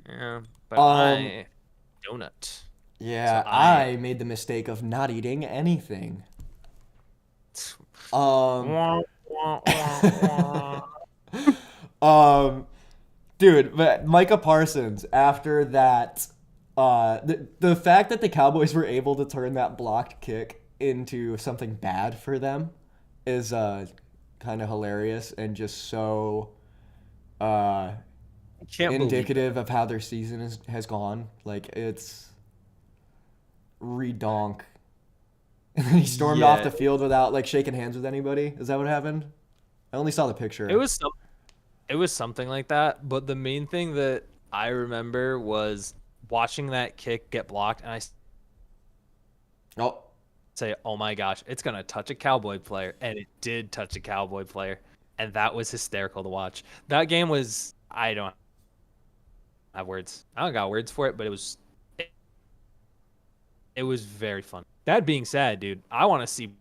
Yeah, but I donut. Yeah, So I made the mistake of not eating anything. Dude, but Micah Parsons after that, the fact that the Cowboys were able to turn that blocked kick into something bad for them is kind of hilarious and just so indicative of how their season has gone. Like it's redonk. And then he stormed off the field without like shaking hands with anybody. Is that what happened? I only saw the picture. It was something like that, but the main thing that I remember was watching that kick get blocked, and I say, "Oh my gosh, it's gonna touch a Cowboy player," and it did touch a Cowboy player, and that was hysterical to watch. That game was, I don't have words. I don't got words for it, but it was very fun. That being said, dude, I want to see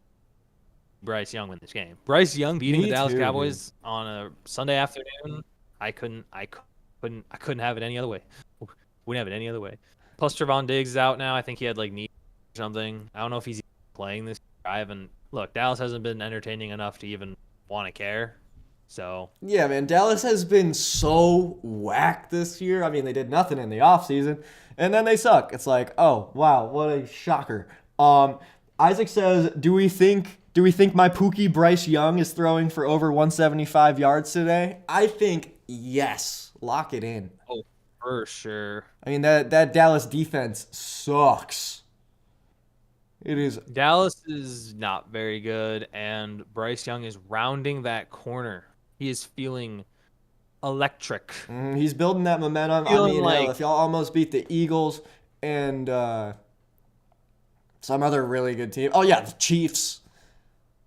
Bryce Young win this game. Bryce Young beating Me the Dallas too, Cowboys on a Sunday afternoon. I couldn't have it any other way. Wouldn't have it any other way. Plus Trevon Diggs is out now. I think he had like knee or something. I don't know if he's playing this year. I haven't look. Dallas hasn't been entertaining enough to even want to care. So yeah, man, Dallas has been so whack this year. I mean, they did nothing in the offseason, and then they suck. It's like, oh wow, what a shocker. Isaac says, do we think my Pookie Bryce Young is throwing for over 175 yards today? I think yes. Lock it in. oh, for sure. I mean, that Dallas defense sucks. It is. Dallas is not very good, and Bryce Young is rounding that corner. He is feeling electric. He's building that momentum. I Feeling mean, like- hell, if y'all almost beat the Eagles and some other really good team. Oh yeah, the Chiefs.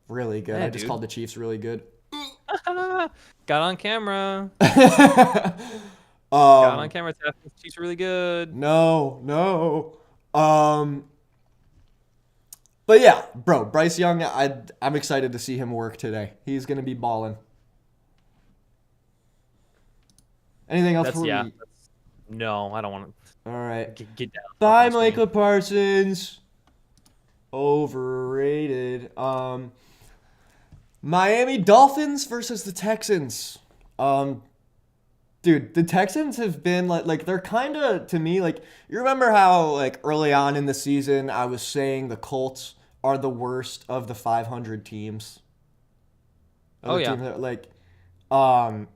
Really good. Yeah, I just dude. called the Chiefs really good. Got on camera. Got on camera. She's really good. No. But yeah, bro, Bryce Young, I'm excited to see him work today. He's gonna be balling. Anything else That's before yeah. we? No, I don't want All right. to get down off Bye, my screen. Micah Parsons. Overrated. Miami Dolphins versus the Texans. Um, Dude, the Texans have been like they're kind of to me like you remember how like early on in the season I was saying the Colts are the worst of the 500 teams. Of Oh the yeah. teams that um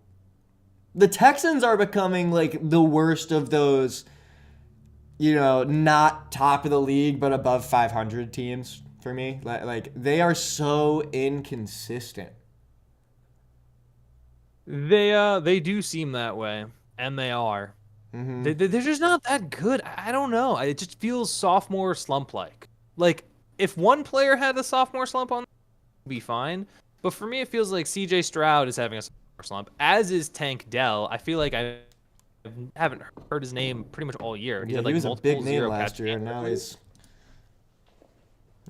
the Texans are becoming like the worst of those, not top of the league but above 500 teams for me. Like they are so inconsistent. They do seem that way, and they are. They're just not that good. I don't know. It just feels sophomore slump like. Like if one player had a sophomore slump on, it'd be fine. But for me, it feels like C.J. Stroud is having a sophomore slump, as is Tank Dell. I feel like I haven't heard his name pretty much all year. He's Yeah, had he like was a big multiple name zero last catch year, games. and now he's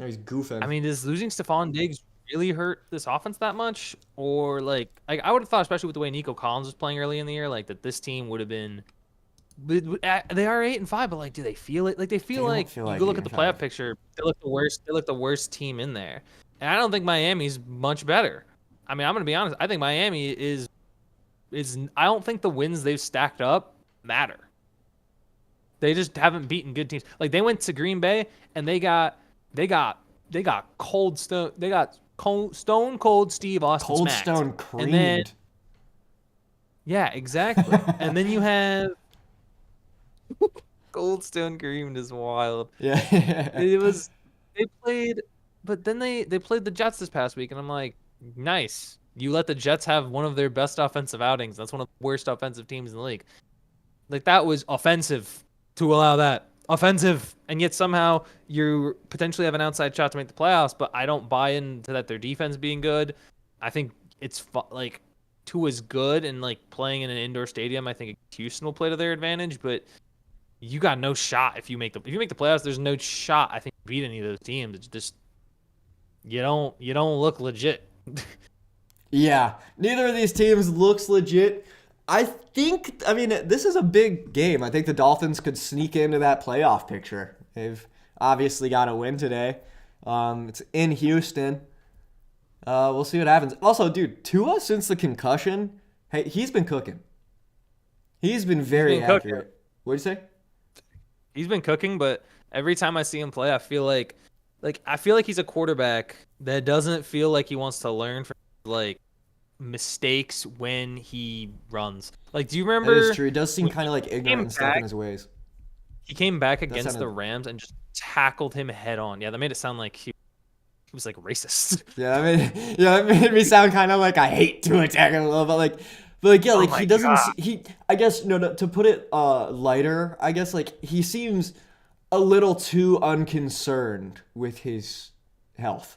I goofing. mean, does losing Stephon Diggs really hurt this offense that much? Or like I would have thought, especially with the way Nico Collins was playing early in the year, like that this team would have been. They are 8-5, but like, do they feel it? Like they They feel don't like feel you like go eight look at and the playoff five. picture. They look the worst. They look the worst team in there, and I don't think Miami's much better. I mean, I'm gonna be honest. I think Miami is. I don't think the wins they've stacked up matter. They just haven't beaten good teams. Like they went to Green Bay and they got cold stone. They got stone cold Steve Austin Cold smacked, Stone and then creamed. yeah, exactly. And then you have Cold Stone Creamed is wild. Yeah. It was they played, but then they played the Jets this past week, and I'm like, nice. You let the Jets have one of their best offensive outings. That's one of the worst offensive teams in the league. Like that was offensive to allow that. Offensive. And yet somehow you potentially have an outside shot to make the playoffs, but I don't buy into that their defense being good. I think it's like Tua's good and like playing in an indoor stadium, I think Houston will play to their advantage, but you got no shot if you make the playoffs, there's no shot I think to beat any of those teams. It's just you don't look legit. Yeah. Neither of these teams looks legit. I mean, this is a big game. I think the Dolphins could sneak into that playoff picture. They've obviously got to win today. It's in Houston. We'll see what happens. Also, dude, Tua, since the concussion, hey, he's been cooking. He's been very been cooking. accurate. What'd you say? He's been cooking, but every time I see him play, I feel like he's a quarterback that doesn't feel like he wants to learn from like mistakes when he runs. Like, do you That is remember true. He does seem when kind of like ignorant came and stuck in back? his ways. He came back That against the sounded. Rams and just tackled him head on. Yeah, that made it sound like he was like racist. Yeah, that made me sound kind of like I hate to attack him a little, but yeah, Oh like my he doesn't. god, He, I guess, no, to put it lighter, I guess like he seems a little too unconcerned with his health.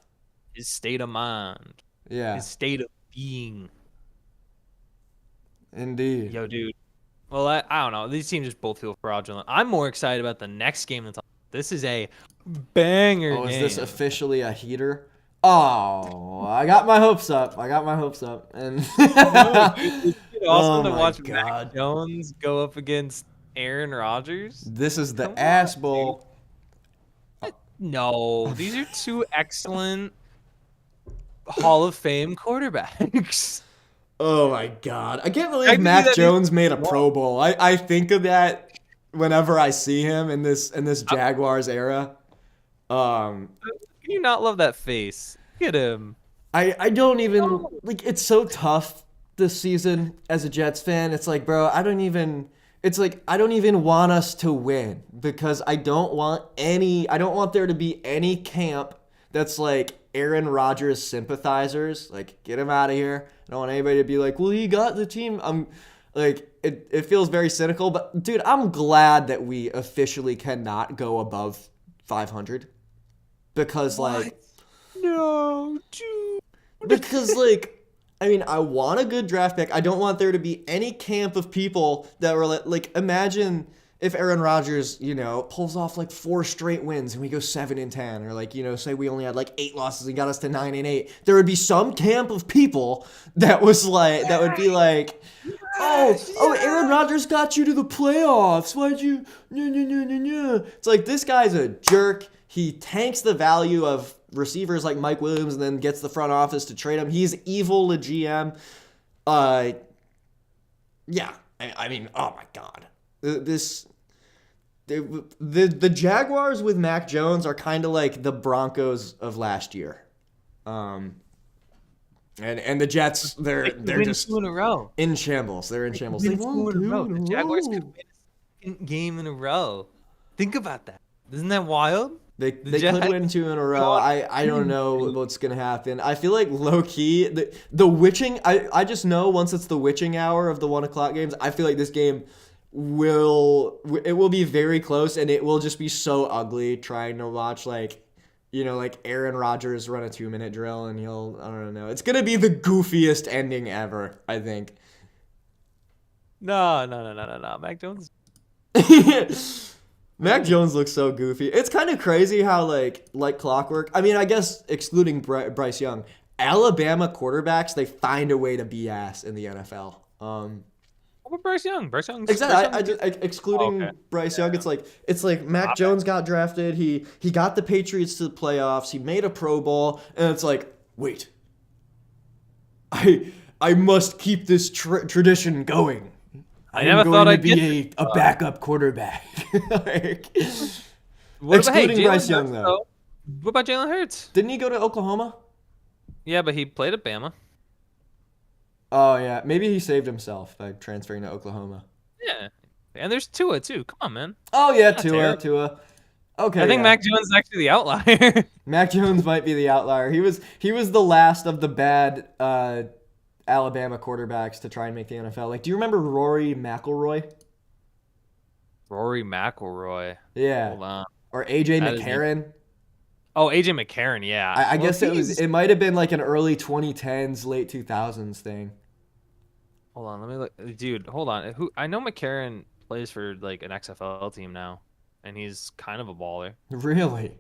his state of mind, Yeah, his state of being. indeed. Yo, dude. Well, I don't know. These teams just both feel fraudulent. I'm more excited about the next game than this is a banger Oh, is this game. officially a heater? Oh, I got my hopes up. And No, dude, it's oh awesome to my watch god, Mac Jones go up against Aaron Rodgers. this is Come the on, ass dude. bowl. No, these are two excellent Hall of Fame quarterbacks. Oh my god. I can't believe Technically, Mac that is Jones made a wrong. Pro Bowl. I think of that whenever I see him in this Jaguars era. Um Can you not love that face? Look at him. I don't even No. like it's so tough this season as a Jets fan. It's like, bro, I don't even want us to win because I don't want there to be any camp that's like Aaron Rodgers sympathizers. Like, get him out of here. I don't want anybody to be like, well, he got the team. I'm like, it feels very cynical, but dude, I'm glad that we officially cannot go above 500 because like No, dude. because like I mean, I want a good draft pick. I don't want there to be any camp of people that were like imagine if Aaron Rodgers, pulls off like 4 straight wins and we go 7-10, or like, say we only had like 8 losses and got us to 9-8, there would be some camp of people that would be like, oh, Aaron Rodgers got you to the playoffs. Why'd you? It's like, this guy's a jerk. He tanks the value of receivers like Mike Williams and then gets the front office to trade him. He's evil to GM. Yeah, I mean, oh my God. The Jaguars with Mac Jones are kind of like the Broncos of last year. And the Jets, they're just 2 in a row. in shambles. They're in shambles. They won 2 in a row. The Jaguars could win a second game in a row. Think about that. Isn't that wild? They could win 2 in a row. I don't know what's going to happen. I feel like low-key, the witching, I just know once it's the witching hour of the 1 o'clock games, I feel like this game will be very close, and it will just be so ugly trying to watch, like Aaron Rodgers run a 2-minute drill, and I don't know. It's going to be the goofiest ending ever, I think. No. Mac Jones. Mac Jones looks so goofy. It's kind of crazy how, like clockwork. I mean, I guess excluding Bryce Young, Alabama quarterbacks, they find a way to be ass in the NFL. What about Bryce Young? Exactly. Excluding Bryce Young, it's like Mac Jones got drafted. He got the Patriots to the playoffs. He made a Pro Bowl, and it's like, wait, I must keep this tradition going. I never thought I'd be a backup quarterback. Excluding Bryce Young, though. What about Jalen Hurts? Didn't he go to Oklahoma? Yeah, but he played at Bama. Oh, yeah. Maybe he saved himself by transferring to Oklahoma. Yeah. And there's Tua, too. Come on, man. Oh, yeah, Tua. Okay. I think Mac Jones is actually the outlier. Mac Jones might be the outlier. He was the last of the bad Alabama quarterbacks to try and make the NFL. Like, do you remember Rory McIlroy? Rory McIlroy. Yeah. Hold on. Or AJ McCarron. Oh, AJ McCarron, yeah. I guess it might have been like an early 2010s, late 2000s thing. Hold on, let me look. Dude, hold on. I know McCarron plays for like an XFL team now, and he's kind of a baller. Really?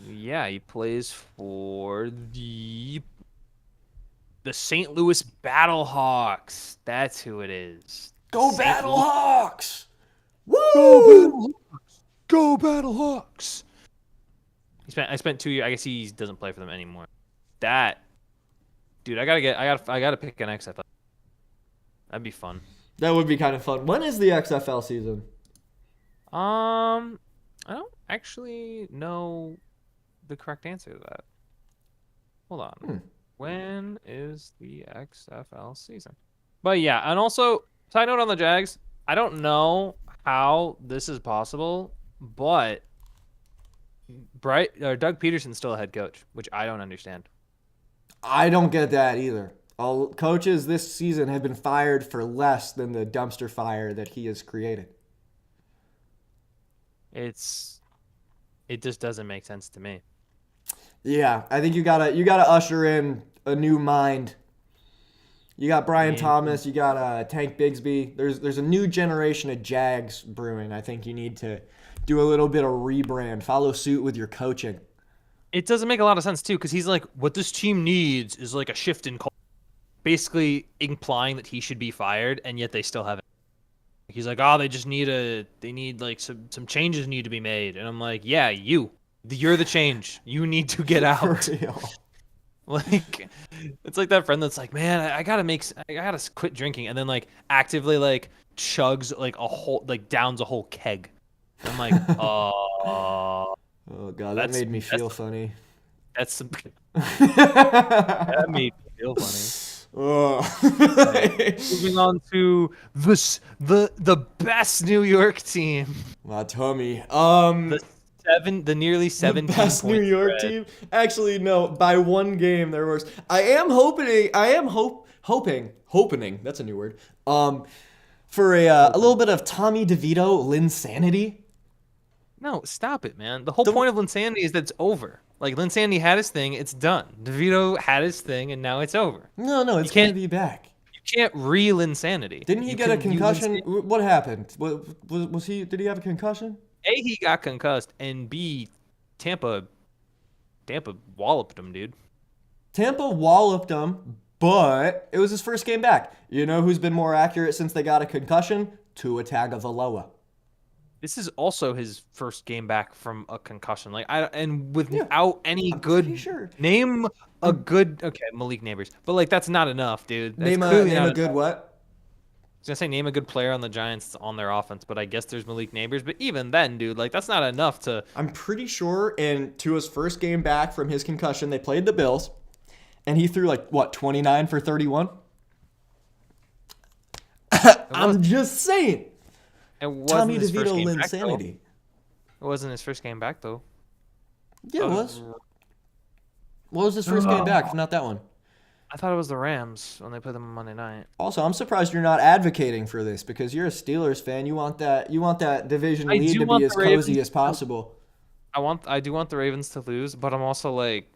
Yeah, he plays for the St. Louis Battlehawks. That's who it is. Go Battlehawks! Woo! Go Battlehawks! I spent 2 years. I guess he doesn't play for them anymore. Dude, I gotta pick an XFL. That'd be fun. That would be kind of fun. When is the XFL season? I don't actually know the correct answer to that. Hold on. When is the XFL season? But yeah, and also, side note on the Jags, I don't know how this is possible, but Doug Peterson's still a head coach, which I don't understand. I don't get that either. All coaches this season have been fired for less than the dumpster fire that he has created. It just doesn't make sense to me. Yeah, I think you gotta usher in a new mind. You got Brian Thomas, you got Tank Bigsby. There's a new generation of Jags brewing. I think you need to do a little bit of rebrand. Follow suit with your coaching. It doesn't make a lot of sense too, because he's like, what this team needs is like a shift in culture, basically implying that he should be fired, and yet they still haven't. He's like, oh, they need like some changes need to be made, and I'm like, yeah, you're the change. You need to get out. For real. Like, it's like that friend that's like, man, I gotta quit drinking, and then like actively like chugs like a whole, like downs a whole keg. I'm like, oh god, that made me feel funny. That's some. That made me feel funny. Moving on to the best New York team. My tummy. The nearly 17 the best New York team. Actually, no. By one game, they're worse. I am hoping. That's a new word. For a little bit of Tommy DeVito Linsanity. No, stop it, man. The whole point of Linsanity is that it's over. Like, Linsanity had his thing, it's done. DeVito had his thing, and now it's over. No, it's going to be back. You can't reel insanity. Didn't he You get a can use concussion? insanity. What happened? Was he? Did he have a concussion? A, he got concussed, and B, Tampa walloped him, dude. Tampa walloped him, but it was his first game back. You know who's been more accurate since they got a concussion? Tua Tagovailoa. This is also his first game back from a concussion. And Yeah, without any I'm good pretty sure. name a good Malik Neighbors. But like that's not enough, dude. That's Name clearly not a good enough. what? I was gonna say name a good player on the Giants on their offense, but I guess there's Malik Neighbors. But even then, dude, like that's not enough to I'm pretty sure in Tua's first game back from his concussion, they played the Bills, and he threw like what 29 for 31. I'm just saying. it wasn't Tommy his first DeVito game back, though. insanity. It wasn't his first game back though. Yeah, it was. What was his first game back? If not that one. I thought it was the Rams when they played them on Monday night. Also, I'm surprised you're not advocating for this because you're a Steelers fan. You want that division I lead do to want be as the Ravens cozy as to- possible. I do want the Ravens to lose, but I'm also like,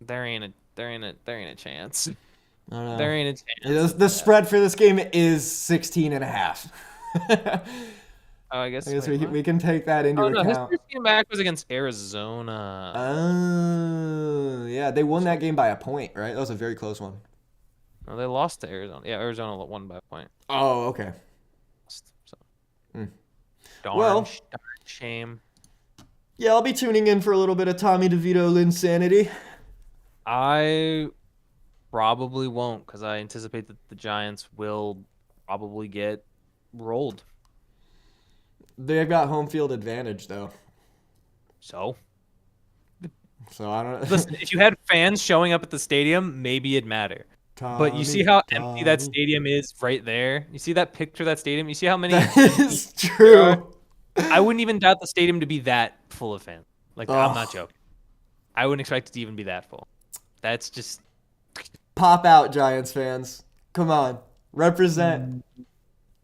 there ain't a chance. I don't know. There ain't a chance. The spread for this game is 16 and a half. Oh, I guess. I guess wait, we can take that into oh no, his account. first game back was against Arizona. Oh, yeah, they won that game by a point, right? That was a very close one. No, they lost to Arizona. Yeah, Arizona won by a point. Oh, okay. So. Mm. Darn shame. Yeah, I'll be tuning in for a little bit of Tommy DeVito insanity. I probably won't because I anticipate that the Giants will probably get rolled. They've got home field advantage, though. So, So I don't. listen, if you had fans showing up at the stadium, maybe it'd matter. But you see how empty that stadium is right there? You see that picture of that stadium? You see how many? That is true. I wouldn't even doubt the stadium to be that full of fans. Like, I'm Ugh. not joking. I wouldn't expect it to even be that full. That's just Pop out, Giants fans. Come on. Represent.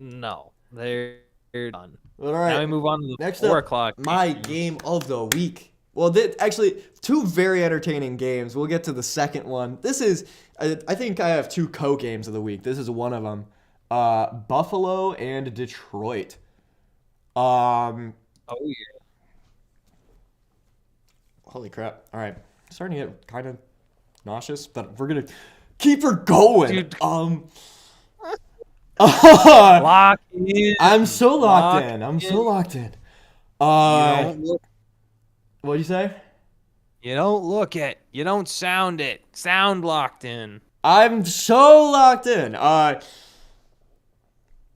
no. They're done. All right. Now we move on to the Next 4 up, o'clock. my game of the week. Well, actually, two very entertaining games. We'll get to the second one. This is, I think I have two co-games of the week. This is one of them. Buffalo and Detroit. Oh yeah. Holy crap. All right. Starting to get kind of nauseous, but we're going to keep her going. Dude. Lock in. I'm so locked Lock in. I'm in. so locked in. What'd you say? You don't look it. You don't sound it. Sound locked in. I'm so locked in.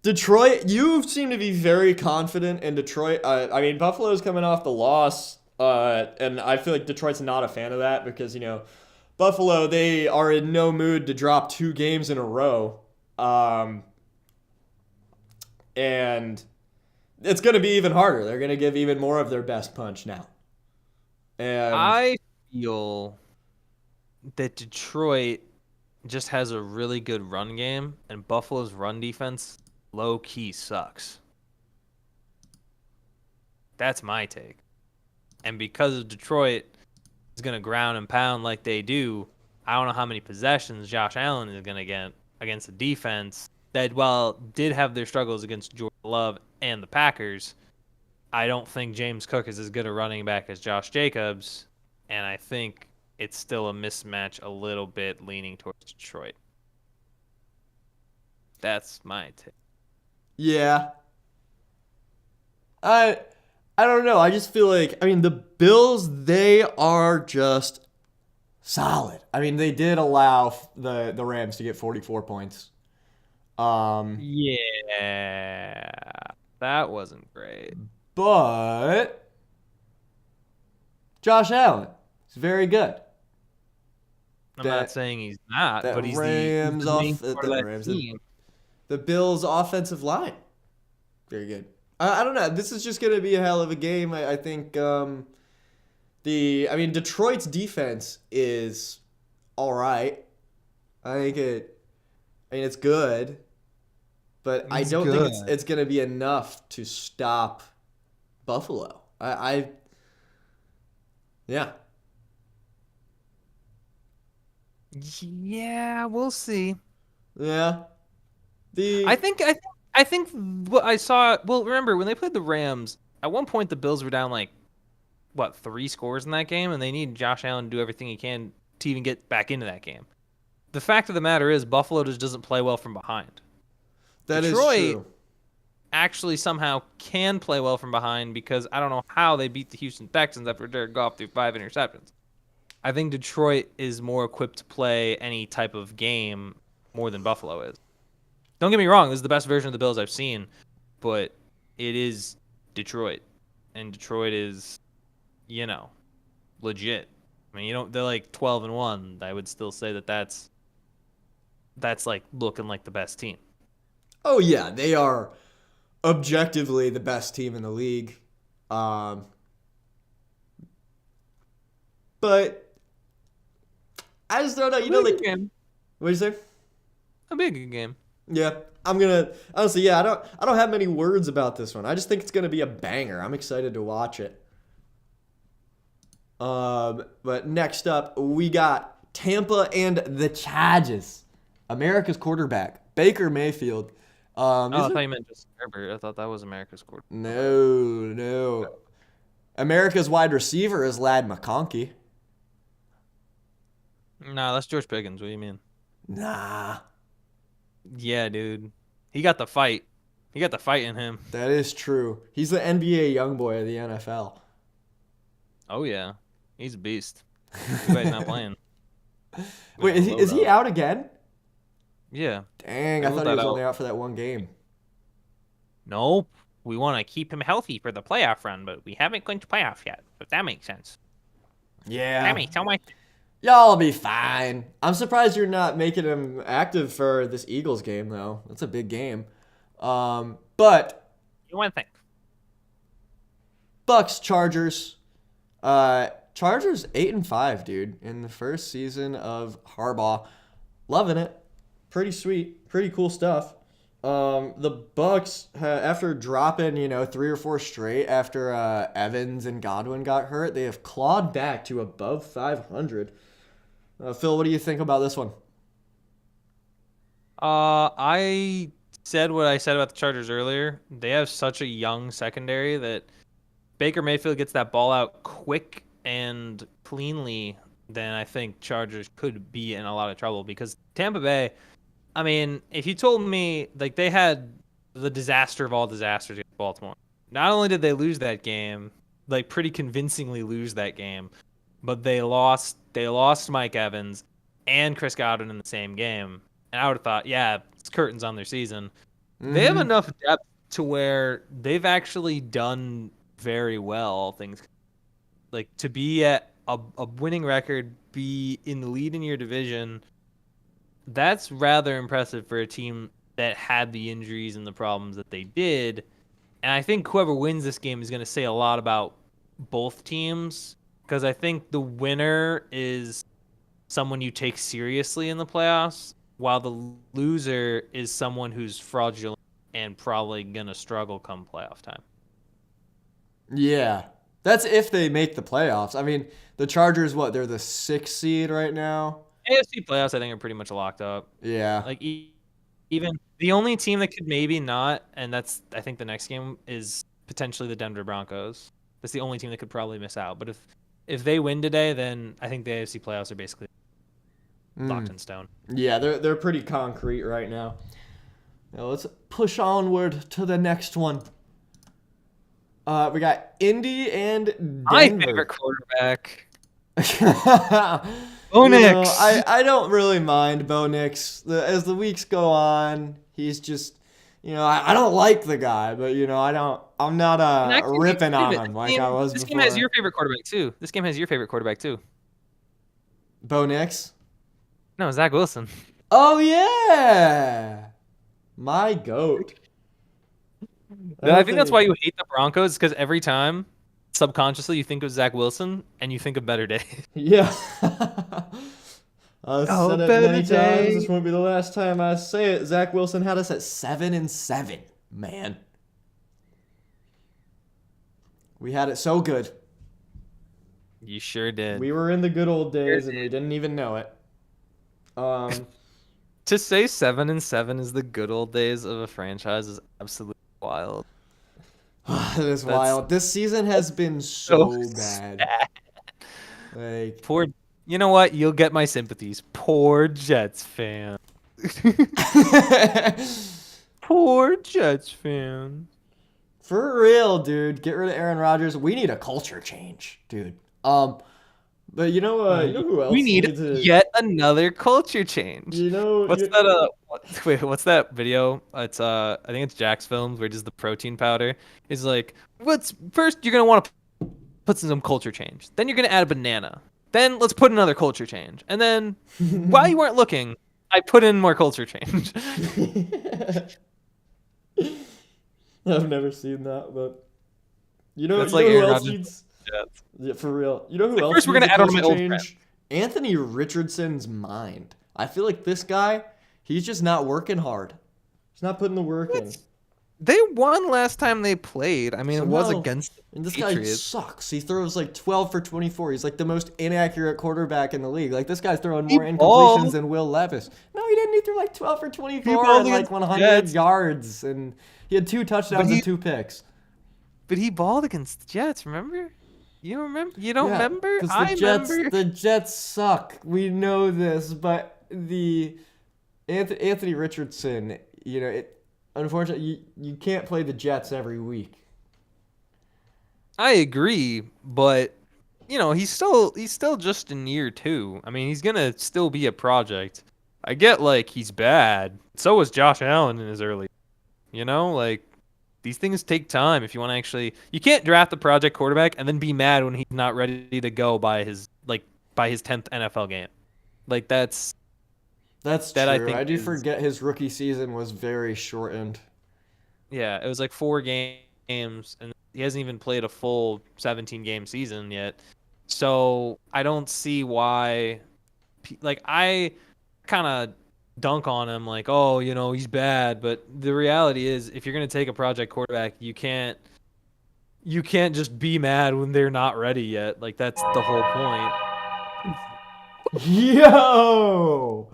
Detroit, you seem to be very confident in Detroit. I mean, Buffalo's coming off the loss, and I feel like Detroit's not a fan of that because, Buffalo, they are in no mood to drop 2 games in a row. And it's going to be even harder. They're going to give even more of their best punch now. And I feel that Detroit just has a really good run game, and Buffalo's run defense low-key sucks. That's my take. And because of Detroit is going to ground and pound like they do, I don't know how many possessions Josh Allen is going to get against a defense that, while did have their struggles against Jordan Love and the Packers, I don't think James Cook is as good a running back as Josh Jacobs, and I think it's still a mismatch a little bit leaning towards Detroit. That's my take. yeah. I don't know. I just feel like, the Bills, they are just solid. They did allow the Rams to get 44 points. Yeah, that wasn't great. But Josh Allen is very good. I'm not saying he's not, that but he's Rams the main off part of that team. The Bills' offensive line, very good. I don't know. This is just gonna be a hell of a game. I think Detroit's defense is all right. It's good, but I don't think it's gonna be enough to stop Buffalo. Yeah. Yeah, we'll see. Yeah. I The think I think what I saw. Well, remember when they played the Rams? At one point, the Bills were down like what 3 scores in that game, and they need Josh Allen to do everything he can to even get back into that game. The fact of the matter is, Buffalo just doesn't play well from behind. that is Detroit true. actually somehow can play well from behind because I don't know how they beat the Houston Texans after Jared Goff threw 5 interceptions. I think Detroit is more equipped to play any type of game more than Buffalo is. Don't get me wrong, this is the best version of the Bills I've seen, but it is Detroit. And Detroit is, legit. I mean, they're like 12-1. I would still say that's like looking like the best team. Oh yeah, they are objectively the best team in the league. But I just don't know. It'll be a good Like, game. what do you say? It'll be a good game. Yeah, I'm gonna honestly. Yeah, I don't have many words about this one. I just think it's gonna be a banger. I'm excited to watch it. But next up, we got Tampa and the Chargers. America's quarterback, Baker Mayfield. Oh, These I are thought you meant just Herbert. I thought that was America's quarterback. no. America's wide receiver is Lad McConkey. No, that's George Pickens. What do you mean? Nah, Yeah, dude. He got the fight. He got the fight in him. that is true. He's the NBA young boy of the NFL. Oh yeah, he's a beast. Too bad he's not playing. Wait, is he out again? Yeah. Dang, I I ruled thought he that was out. only out for that one game. Nope. We want to keep him healthy for the playoff run, but we haven't clinched playoffs yet. If that makes sense. Yeah. That makes so much. Y'all will be fine. I'm surprised you're not making him active for this Eagles game, though. That's a big game. But You want to think? Bucks, Chargers. Chargers 8-5, dude, in the first season of Harbaugh. Loving it. Pretty sweet. Pretty cool stuff. The Bucks, after dropping, 3 or 4 straight after Evans and Godwin got hurt, they have clawed back to above 500. Phil, what do you think about this one? I said what I said about the Chargers earlier. They have such a young secondary that Baker Mayfield gets that ball out quick and cleanly, then I think Chargers could be in a lot of trouble because Tampa Bay, I mean, if you told me like they had the disaster of all disasters against Baltimore, not only did they lose that game, like pretty convincingly lose that game, but they lost Mike Evans and Chris Godwin in the same game. And I would have thought, yeah, it's curtains on their season. They have Mm-hmm. enough depth to where they've actually done very well, all things like to be at a winning record, be in the lead in your division. That's rather impressive for a team that had the injuries and the problems that they did. And I think whoever wins this game is going to say a lot about both teams because I think the winner is someone you take seriously in the playoffs, while the loser is someone who's fraudulent and probably going to struggle come playoff time. Yeah. That's if they make the playoffs. I mean, the Chargers, what? They're the 6th seed right now? AFC playoffs, I think, are pretty much locked up. Yeah. Like, even the only team that could maybe not, and that's, I think, the next game is potentially the Denver Broncos. That's the only team that could probably miss out. But if they win today, then I think the AFC playoffs are basically locked in stone. Yeah, they're pretty concrete right now. Now let's push onward to the next one. We got Indy and Denver. My favorite quarterback. Bo Nix. I don't really mind Bo Nix. As the weeks go on, he's just, I don't like the guy, but I'm not ripping on him like I was This before. game has your favorite quarterback too. Bo Nix? No, Zach Wilson. Oh yeah, my goat. I think that's why you hate the Broncos, because every time, subconsciously, you think of Zach Wilson and you think of better days. Yeah. I've said it better many times. days. This won't be the last time I say it. Zach Wilson had us at 7-7. Man, we had it so good. You sure did. We were in the good old days, and we didn't even know it. To say 7-7 is the good old days of a franchise is absolutely wild. It is That's wild. This season has been so so bad. sad. Like, Poor, you know what? You'll get my sympathies. Poor Jets fan. Poor Jets fan. for real, dude. Get rid of Aaron Rodgers. We need a culture change, dude. But you know who We else need needs a yet another culture change. you know What's you that? Wait, what's that video? It's I think it's Jack's Films where just the protein powder is like, what's first you're gonna want to put some culture change. Then you're gonna add a banana. Then let's put another culture change. And then while you weren't looking, I put in more culture change. I've never seen that, but That's you like know who Aaron else Rodgers. needs Jets. yeah, for real. You know who Like, else first, we're needs gonna a add on to culture my old friend. change? Anthony Richardson's mind. I feel like this guy, he's just not working hard. He's not putting the work in. They won last time they played. I mean, it was Somehow, against the and this guy Patriots. sucks. He throws like 12 for 24. He's like the most inaccurate quarterback in the league. Like this guy's throwing He more incompletions balled. than Will Levis. No, he didn't. He threw like 12 for 24 balled and like against the 100 Jets. yards, and he had 2 touchdowns he- and 2 picks. But he balled against the Jets. Remember? You remember? You don't Yeah, remember? because I remember. The Jets suck. We know this, but the Anthony Richardson, unfortunately, you can't play the Jets every week. I agree, but he's still just in year 2. I mean, he's gonna still be a project. I get like he's bad. So was Josh Allen in his early. Like these things take time if you want to actually. You can't draft a project quarterback and then be mad when he's not ready to go by his 10th NFL game. Like that's That's that true. I think I do is, forget his rookie season was very shortened. yeah, it was like 4 games and he hasn't even played a full 17-game season yet. So I don't see why. Like I kind of dunk on him like, oh, he's bad, but the reality is if you're going to take a project quarterback, you can't just be mad when they're not ready yet. Like that's the whole point. Yo!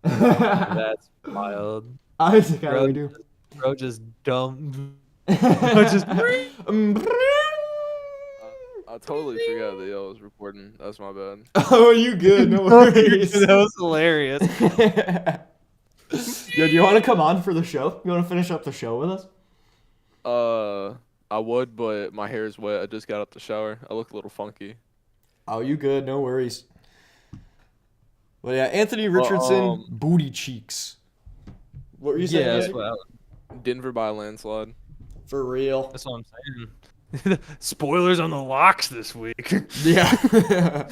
That's wild. Isaac, how do Bro, we do? bro just dumb. Bro just I totally forgot that y'all was recording. That's my bad. Oh, you good? No worries. that was hilarious. Yo, do you want to come on for the show? You want to finish up the show with us? I would, but my hair is wet. I just got out the shower. I look a little funky. Oh, you good? No worries. Well, yeah, Anthony Richardson, booty cheeks. What were you saying? Yeah, Isaac? well, Denver by a landslide. For real. that's what I'm saying. Spoilers on the locks this week. Yeah.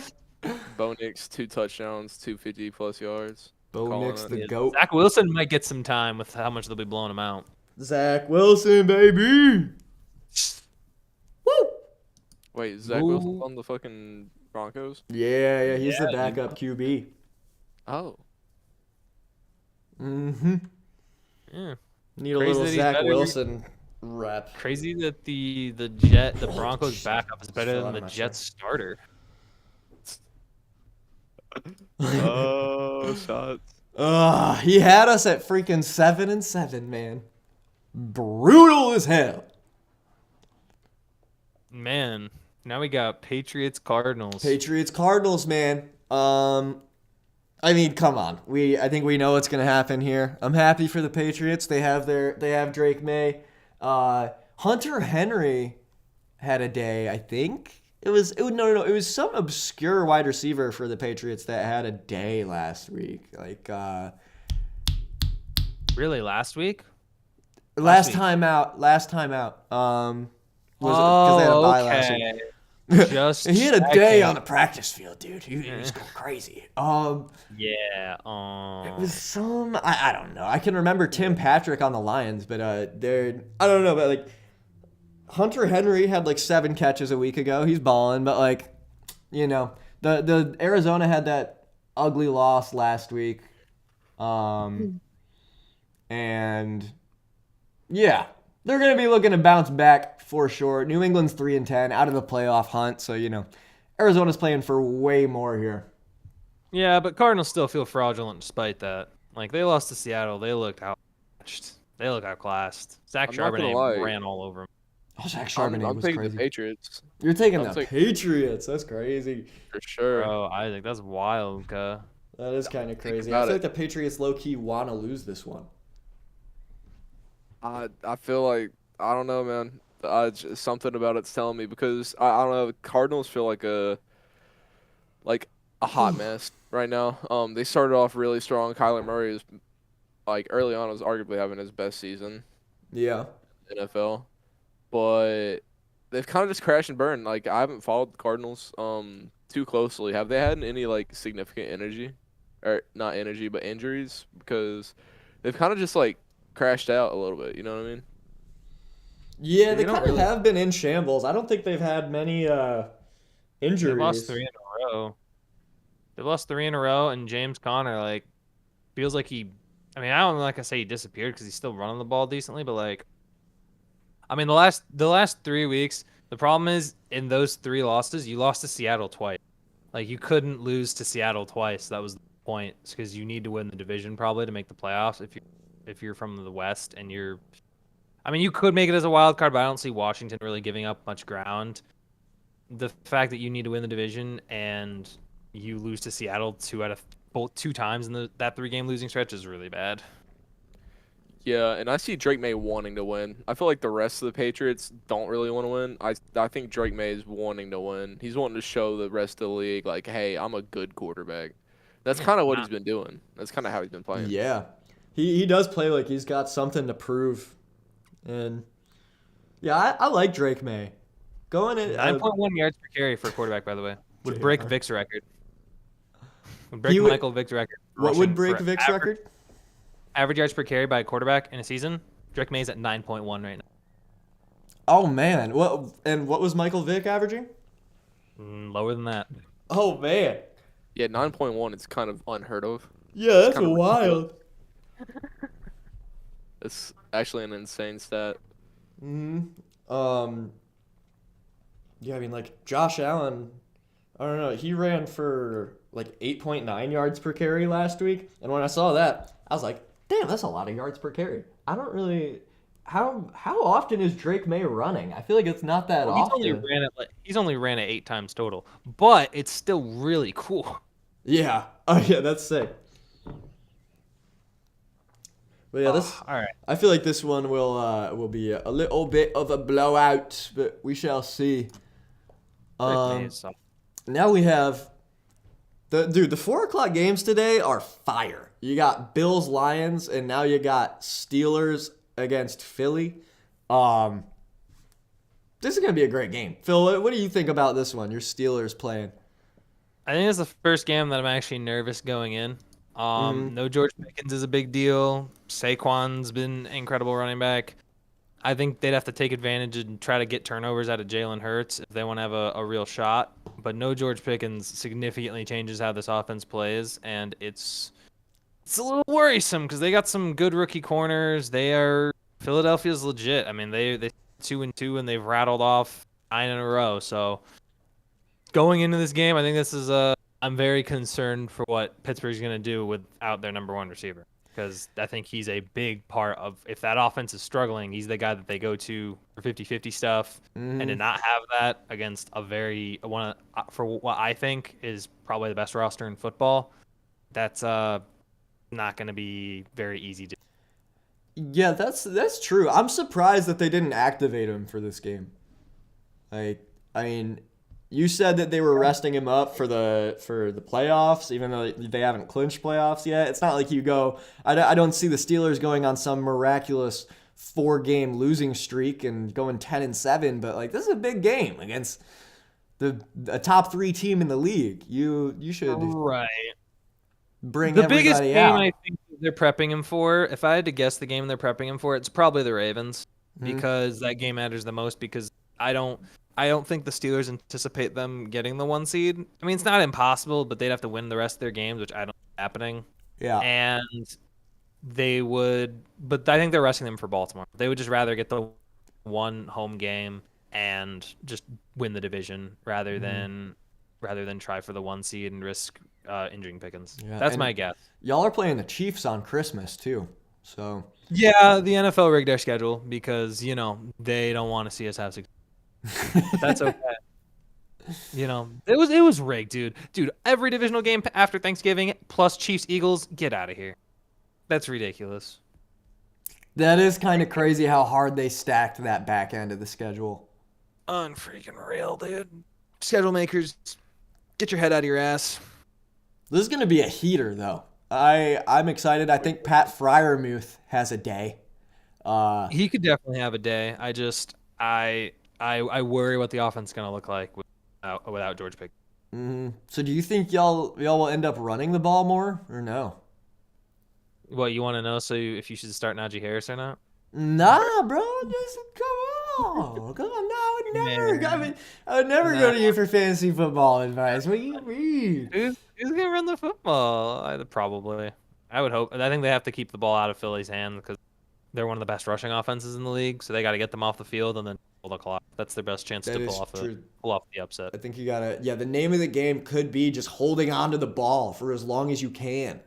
Bo Nix, 2 touchdowns, 250+ yards. Bo Calling Nix, it. the GOAT. Zach Wilson might get some time with how much they'll be blowing him out. Zach Wilson, baby. Woo! Wait, Zach Ooh. Wilson's on the fucking Broncos? Yeah, he's the Yeah, backup QB. Oh. Mm-hmm. Yeah. Need a Crazy little that he's Zach better. Wilson rep. Crazy that the Broncos backup is better Fell than out the of my Jets starter. Oh, shots. He had us at freaking 7-7, man. Brutal as hell. Man, now we got Patriots Cardinals. Patriots Cardinals, man. I mean, come on. I think we know what's gonna happen here. I'm happy for the Patriots. They have Drake May. Hunter Henry had a day, I think. It was some obscure wide receiver for the Patriots that had a day last week. Like Really, last week? last time out. Was because they had a bye last week. Just he had a day checking. on the practice field, dude. He was going crazy. Yeah. It was some I don't know. I can remember Tim Patrick on the Lions, but I don't know, but like Hunter Henry had like 7 catches a week ago. He's balling, but like the Arizona had that ugly loss last week. And yeah, they're going to be looking to bounce back for sure. New England's 3-10 out of the playoff hunt, so Arizona's playing for way more here. Yeah, but Cardinals still feel fraudulent despite that. Like they lost to Seattle, they looked outmatched. They look outclassed. Zach I'm not gonna Charbonnet lie. ran all over him. Oh, Zach I'm Charbonnet I'm was taking the crazy. Patriots. You're taking I'm the taking Patriots. That's crazy. for sure. Bro, Isaac, that's wild, cuh. That is kind of Think crazy. I about feel it. like the Patriots low key want to lose this one. I feel like I don't know, man. Just something about it's telling me because I don't know. The Cardinals feel like a hot mess right now. They started off really strong. Kyler Murray is like early on was arguably having his best season Yeah. in the NFL, but they've kind of just crashed and burned. Like I haven't followed the Cardinals too closely. Have they had any like significant energy, or not energy, but injuries? Because they've kind of just like crashed out a little bit. You know what I mean? Yeah, they They don't kind of really. have been in shambles. I don't think they've had many They've lost injuries. 3 in a row. They've lost 3 in a row, and James Conner like feels like he. I mean, I don't like I say he disappeared because he's still running the ball decently, but like, I mean, the last 3 weeks, the problem is in those 3 losses, you lost to Seattle twice. Like you couldn't lose to Seattle twice. That was the point, because you need to win the division probably to make the playoffs if you're from the West and you're. I mean, you could make it as a wild card, but I don't see Washington really giving up much ground. The fact that you need to win the division and you lose to Seattle both 2 times in that 3 game losing stretch is really bad. Yeah, and I see Drake May wanting to win. I feel like the rest of the Patriots don't really want to win. I think Drake May is wanting to win. He's wanting to show the rest of the league like, hey, I'm a good quarterback. That's Yeah, kind of what not he's been doing. That's kind of how he's been playing. Yeah. He does play like he's got something to prove. And yeah, I like Drake May. Going in 9.1 yards per carry for a quarterback, by the way, would break JR. Vic's record. Would He break would Michael Vick's record for what would rushing break for Vic's record? average yards per carry by a quarterback in a season. Drake May's at 9.1 right Oh man. What was Michael Vick averaging? now. Lower than that. Oh man. Yeah, 9.1 is kind of unheard of. Yeah, It's that's kind of ridiculous. wild. It's actually an insane stat. hmm Um yeah, I mean like Josh Allen, I don't know, he ran for like 8.9 yards per carry last week, and when I saw that, I was like, "Damn, that's a lot of yards per carry." I don't really how often is Drake May running? I feel like it's not that Well, often. he's only ran it 8 times total, but it's still really cool. Yeah. Oh yeah, that's sick. But yeah, this All right. I feel like this one will be a little bit of a blowout, but we shall see. Drake May Um, is soft. now we have the 4 o'clock games today are fire. You got Bills Lions, and now you got Steelers against Philly. Um, this is gonna be a great game. Phil, what do you think about this one? Your Steelers playing. I think it's the first game that I'm actually nervous going in. Mm-hmm. No George Pickens is a big deal. Saquon's been an incredible running back. I think they'd have to take advantage and try to get turnovers out of Jalen Hurts if they want to have a real shot. But no George Pickens significantly changes how this offense plays, and it's a little worrisome because they got some good rookie corners. Philadelphia's legit. I mean, they 2-2 and they've rattled off 9 in a row. So going into this game, I think this is I'm very concerned for what Pittsburgh's going to do without their number one receiver, because I think he's a big part of, if that offense is struggling, he's the guy that they go to for 50-50 stuff. And to Mm-hmm. not have that against for what I think is probably the best roster in football, that's not going to be very easy to. Yeah, that's true. I'm surprised that they didn't activate him for this game. Like, I mean, you said that they were resting him up for the playoffs, even though they haven't clinched playoffs yet. It's not like you go. I don't see the Steelers going on some miraculous 4 game losing streak and going 10-7. But like, this is a big game against a top 3 team in the league. You should Right. bring The biggest everybody game out. I think they're prepping him for, if I had to guess the game they're prepping him for, it's probably the Ravens, Mhm. because that game matters the most, because I don't I don't think the Steelers anticipate them getting the 1 seed. I mean, it's not impossible, but they'd have to win the rest of their games, which I don't see happening. Yeah. And they would, but I think they're resting them for Baltimore. They would just rather get the one home game and just win the division rather Mhm. than rather than try for the 1 seed and risk injuring Pickens. Yeah, That's and my guess. y'all are playing the Chiefs on Christmas too, so Yeah, the NFL rigged their schedule because they don't want to see us have success. But that's okay. It was rigged, dude. Dude, every divisional game after Thanksgiving plus Chiefs Eagles, get out of here. That's ridiculous. that is kind of crazy how hard they stacked that back end of the schedule. Unfreaking real, dude. Schedule makers, get your head out of your ass. This is going to be a heater, though. I'm excited. I think Pat Fryermuth has a day. He could definitely have a day. I worry what the offense is gonna look like without George Pickens. So do you think y'all will end up running the ball more or no? What you want to know? So if you should start Najee Harris or not? Nah, bro. Just come on. No, I would never. Man. I would never go to you for fantasy football advice. What do you mean? Who's gonna run the football? Probably. I would hope. I think they have to keep the ball out of Philly's hand because they're one of the best rushing offenses in the league. So they got to get them off the field and then pull the clock. That's their best chance That to is pull off the upset. I think you gotta. Yeah, the name of the game could be just holding on to the ball for as long as you can,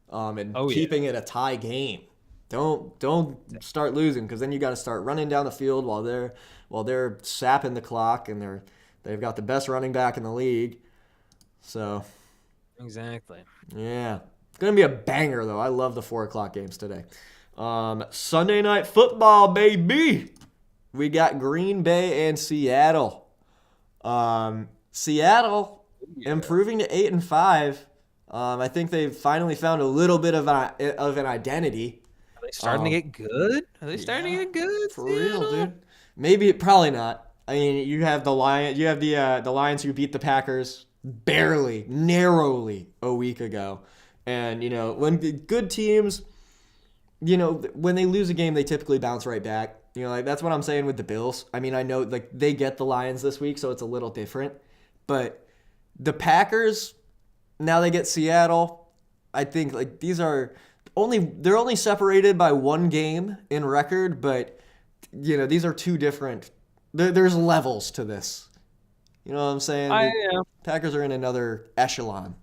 and keeping it a tie game. Don't start losing because then you got to start running down the field while they're sapping the clock and they've got the best running back in the league. So Exactly. yeah, it's gonna be a banger though. I love the 4 o'clock games today. Sunday night football, baby. We got Green Bay and Seattle. Seattle improving to 8-5. I think they've finally found a little bit of an identity. Are they starting to get good? Are they starting to get good? For real, dude. Maybe, probably not. I mean, you have the Lions. You have the Lions who beat the Packers barely, narrowly a week ago, and when the good teams, when they lose a game, they typically bounce right back. Like that's what I'm saying with the Bills. I mean, I know like they get the Lions this week, so it's a little different, but the Packers now they get Seattle. I think like they're only separated by 1 game in record, but these are 2 different. There's levels to this. You know what I'm saying? Yeah. Packers are in another echelon.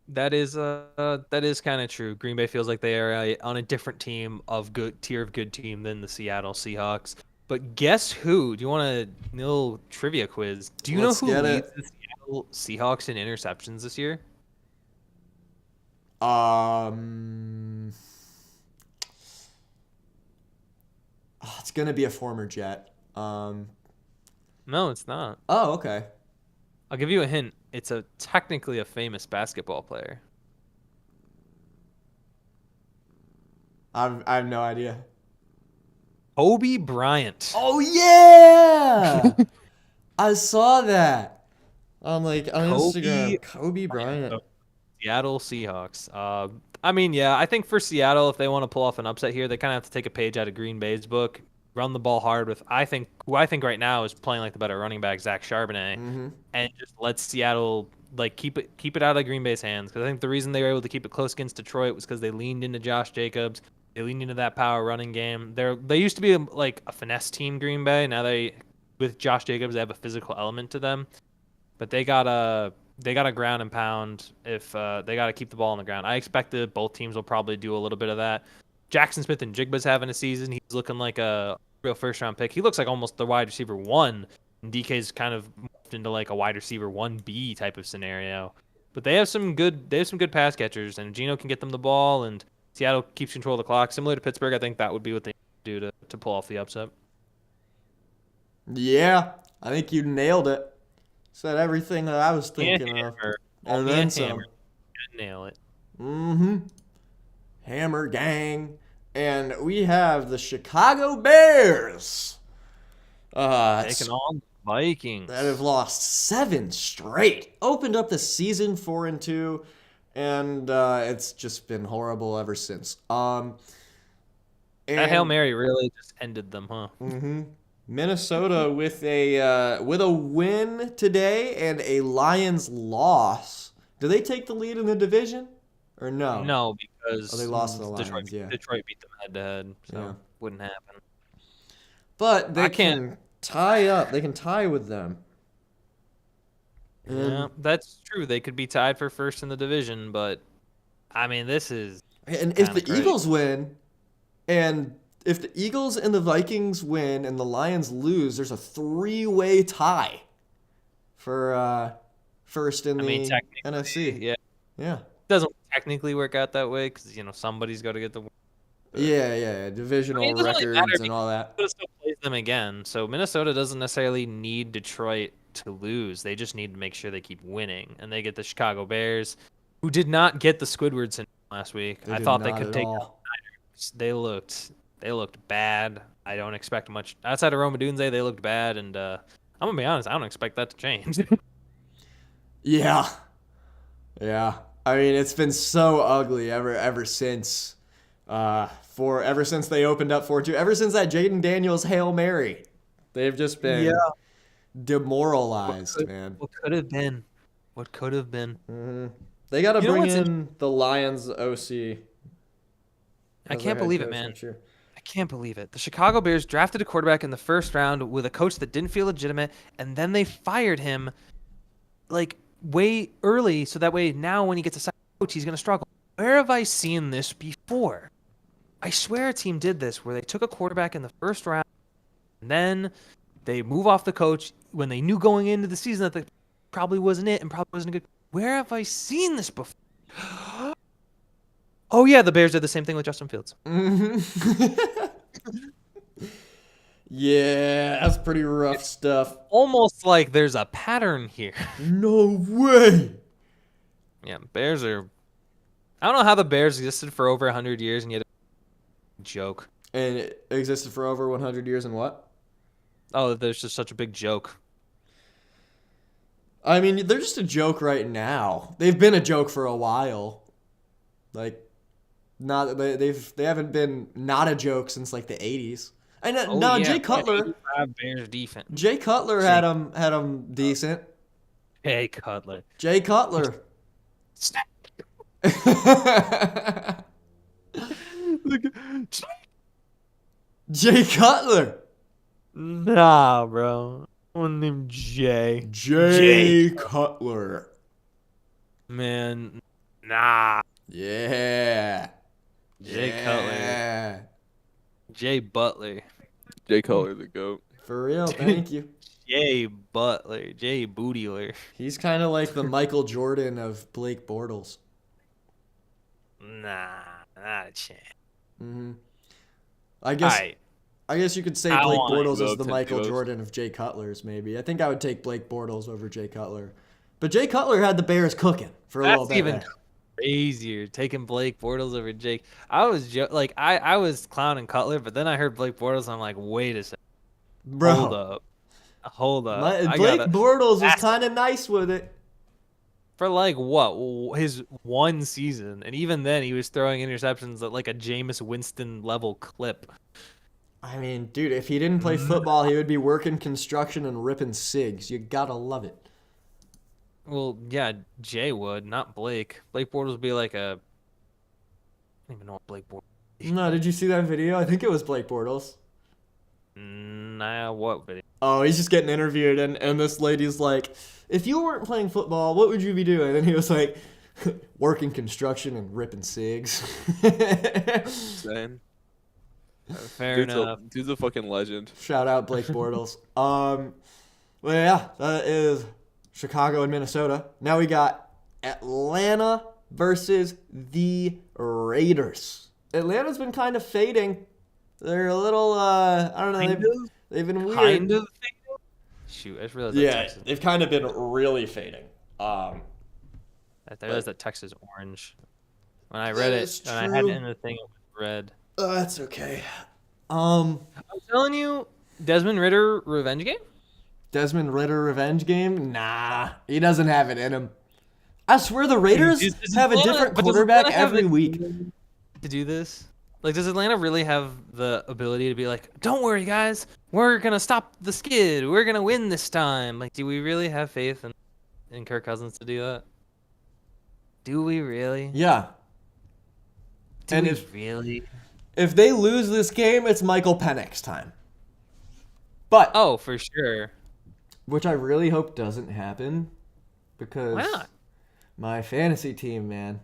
That is kind of true. Green Bay feels like they are on a different tier of good team than the Seattle Seahawks. But guess who? Do you want a little trivia quiz? Do you know who leads the Seattle Seahawks in interceptions this year? It's gonna be a former Jet. No, it's not. Oh, okay. I'll give you a hint. It's technically a famous basketball player. I have no idea. Kobe Bryant. Oh yeah, I saw that on Instagram. Kobe Bryant. Seattle Seahawks. I mean, yeah, I think for Seattle, if they want to pull off an upset here, they kind of have to take a page out of Green Bay's book, run the ball hard with who I think right now is playing like the better running back, Zach Charbonnet, and just let Seattle like keep it out of Green Bay's hands. Because I think the reason they were able to keep it close against Detroit was because they leaned into Josh Jacobs. They leaned into that power running game. They used to be like a finesse team, Green Bay. Now with Josh Jacobs, they have a physical element to them. But they got a ground and pound if they got to keep the ball on the ground. I expect that both teams will probably do a little bit of that. Jackson Smith and Jigba's having a season. He's looking like a real first-round pick. He looks like almost the wide receiver 1. And DK's kind of morphed into like a wide receiver 1B type of scenario. But they have some good pass catchers, and Geno can get them the ball, and Seattle keeps control of the clock. Similar to Pittsburgh, I think that would be what they do to pull off the upset. Yeah, I think you nailed it. Said everything that I was thinking of. And then some. Nail it. Hammer gang. And we have the Chicago Bears. Taking on the Vikings. That have lost 7 straight. Opened up the season 4-2. And it's just been horrible ever since. That Hail Mary really just ended them, huh? Minnesota with a win today and a Lions loss. Do they take the lead in the division or no? No, because they lost to the Lions. Detroit beat them head to head, so wouldn't happen. But they can tie up. They can tie with them. Yeah, that's true. They could be tied for first in the division, but I mean, this is And if kind the of crazy. Eagles win, and if the Eagles and the Vikings win and the Lions lose, there's a 3-way tie for first in I mean, the technically, NFC. yeah, Yeah. doesn't technically work out that way because somebody's got to get the win. Yeah. Divisional I mean, it doesn't really matter records and all that. Minnesota still plays them again, so Minnesota doesn't necessarily need Detroit to lose. They just need to make sure they keep winning, and they get the Chicago Bears, who did not get the Squidward syndrome last week. They I did thought they not could at take. all. They looked bad. I don't expect much outside of Roma Dunze. They looked bad, and I'm gonna be honest. I don't expect that to change. Yeah. Yeah. I mean, it's been so ugly ever since ever since they opened up 4-2, ever since that Jaden Daniels Hail Mary. They've just been demoralized, man. What could have been? What could have been? Mm-hmm. They got to You know bring what's in the Lions OC. I as their can't head believe it, coach man. next year. I can't believe it. The Chicago Bears drafted a quarterback in the first round with a coach that didn't feel legitimate, and then they fired him like way early, so that way now when he gets a second coach, he's gonna struggle. Where have I seen this before? I swear a team did this where they took a quarterback in the first round, and then they move off the coach when they knew going into the season that probably wasn't it and probably wasn't a good. Where have I seen this before? Oh yeah, the Bears did the same thing with Justin Fields. Mm-hmm. Yeah, that's pretty rough stuff. Almost like there's a pattern here. No way. Yeah, Bears are. I don't know how the Bears existed for over 100 years and yet a joke. And it existed for over 100 years and what? Oh, there's just such a big joke. I mean, they're just a joke right now. They've been a joke for a while. Like, not they haven't been not a joke since like the 80s. And Oh, no, yeah, Jay Cutler. 85 Bears defense. Jay Cutler had him decent. Hey, Cutler. Jay Cutler. Snap. Jay Cutler. Nah, bro. One named Jay. Jay Cutler. Man, nah. Yeah. Jay Cutler. Jay Butler. Jay Cutler, the GOAT. For real, thank you. Jay Butler. Jay Bootyler. He's kind of like the Michael Jordan of Blake Bortles. Nah, not a chance. Mm-hmm. I guess you could say I Blake want Bortles is the Milton Michael Ghost. Jordan of Jay Cutler's, maybe. I think I would take Blake Bortles over Jay Cutler. But Jay Cutler had the Bears cooking for a little That's bit. even there. crazier. Taking Blake Bortles over Jake. I was I was clowning Cutler, but then I heard Blake Bortles. I'm like, wait a second. Bro, Hold up. I Blake gotta- Bortles was kind of nice with it. for like what his one season, and even then he was throwing interceptions at like a Jameis Winston level clip. I mean, dude, if he didn't play football, he would be working construction and ripping cigs. You gotta love it. Well, yeah, Jay would, not Blake. Blake Bortles would be like a. I don't even know what Blake Bortles. No, did you see that video? I think it was Blake Bortles. Nah, what video? Oh, he's just getting interviewed, and this lady's like, if you weren't playing football, what would you be doing? And he was like, working construction and ripping cigs. Saying. Fair enough. Dude's a fucking legend. Shout out Blake Bortles. Well, yeah, that is Chicago and Minnesota. Now we got Atlanta versus the Raiders. Atlanta's been kind of fading. They're a little, I don't know, they've been weird. Kind of thing. Shoot, I just realized that Yeah, Texas. they've kind of been really fading. I realized that Texas is orange. When I read That it, is when I had it true. in the thing, it was red. That's okay. I'm telling you, Desmond Ritter revenge game. Desmond Ritter revenge game? Nah, he doesn't have it in him. I swear the Raiders Does have a Atlanta- different but does quarterback Atlanta have every it week. to do this? Like, does Atlanta really have the ability to be like, don't worry, guys, we're gonna stop the skid, we're gonna win this time? Like, do we really have faith in Kirk Cousins to do that? Do we really? Yeah. Do And we if- really? If they lose this game, it's Michael Penix time. But Oh, for sure. which I really hope doesn't happen. because Why not? my fantasy team, man.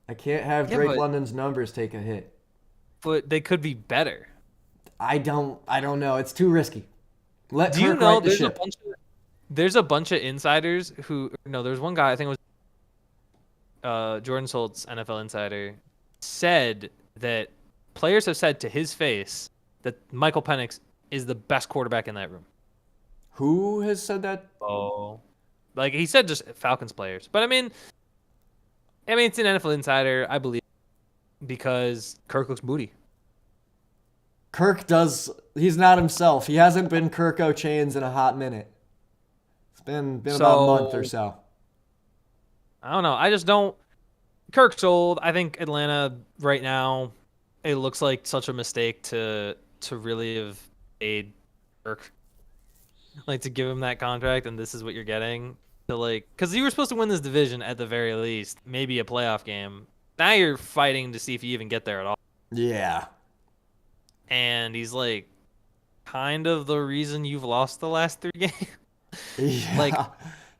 I can't have Yeah, Drake but- London's numbers take a hit. But they could be better. I don't know. It's too risky. Let Do you Kirk know right the there's a ship. there's a bunch of insiders who no, there's one guy I think it was Jordan Schultz, NFL insider, said that players have said to his face that Michael Penix is the best quarterback in that room. Who has said that? Oh, like he said, just Falcons players. But I mean, it's an NFL insider, I believe, because Kirk looks booty. Kirk does. He's not himself. He hasn't been Kirk O'Chains in a hot minute. It's been about a month or so. I don't know. I just don't. Kirk's old. I think Atlanta right now, it looks like such a mistake to really have paid Kirk, like to give him that contract, and this is what you're getting. To like, because you were supposed to win this division at the very least, maybe a playoff game. Now you're fighting to see if you even get there at all. Yeah. And he's like, kind of the reason you've lost the last 3 games. Yeah. Like,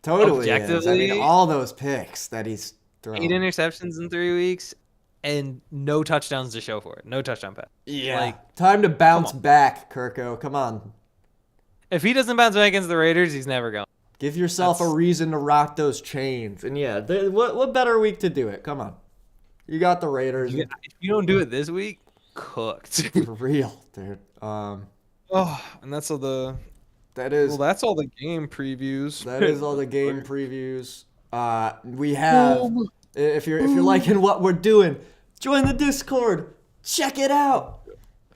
totally. Is. I objectively- mean, all those picks that he's thrown. 8 interceptions in 3 weeks, and no touchdowns to show for it. No touchdown pass. Yeah. Like, Time to bounce come on. back, Kirko. Come on. If he doesn't bounce back against the Raiders, he's never going. Give yourself a reason to rock those chains. And yeah, what better week to do it? Come on. You got the Raiders. If you don't do it this week, cooked. For real, dude. Oh, and that's all the That is that's all the game previews. that is all the game previews. We have if you're liking what we're doing, join the Discord. Check it out.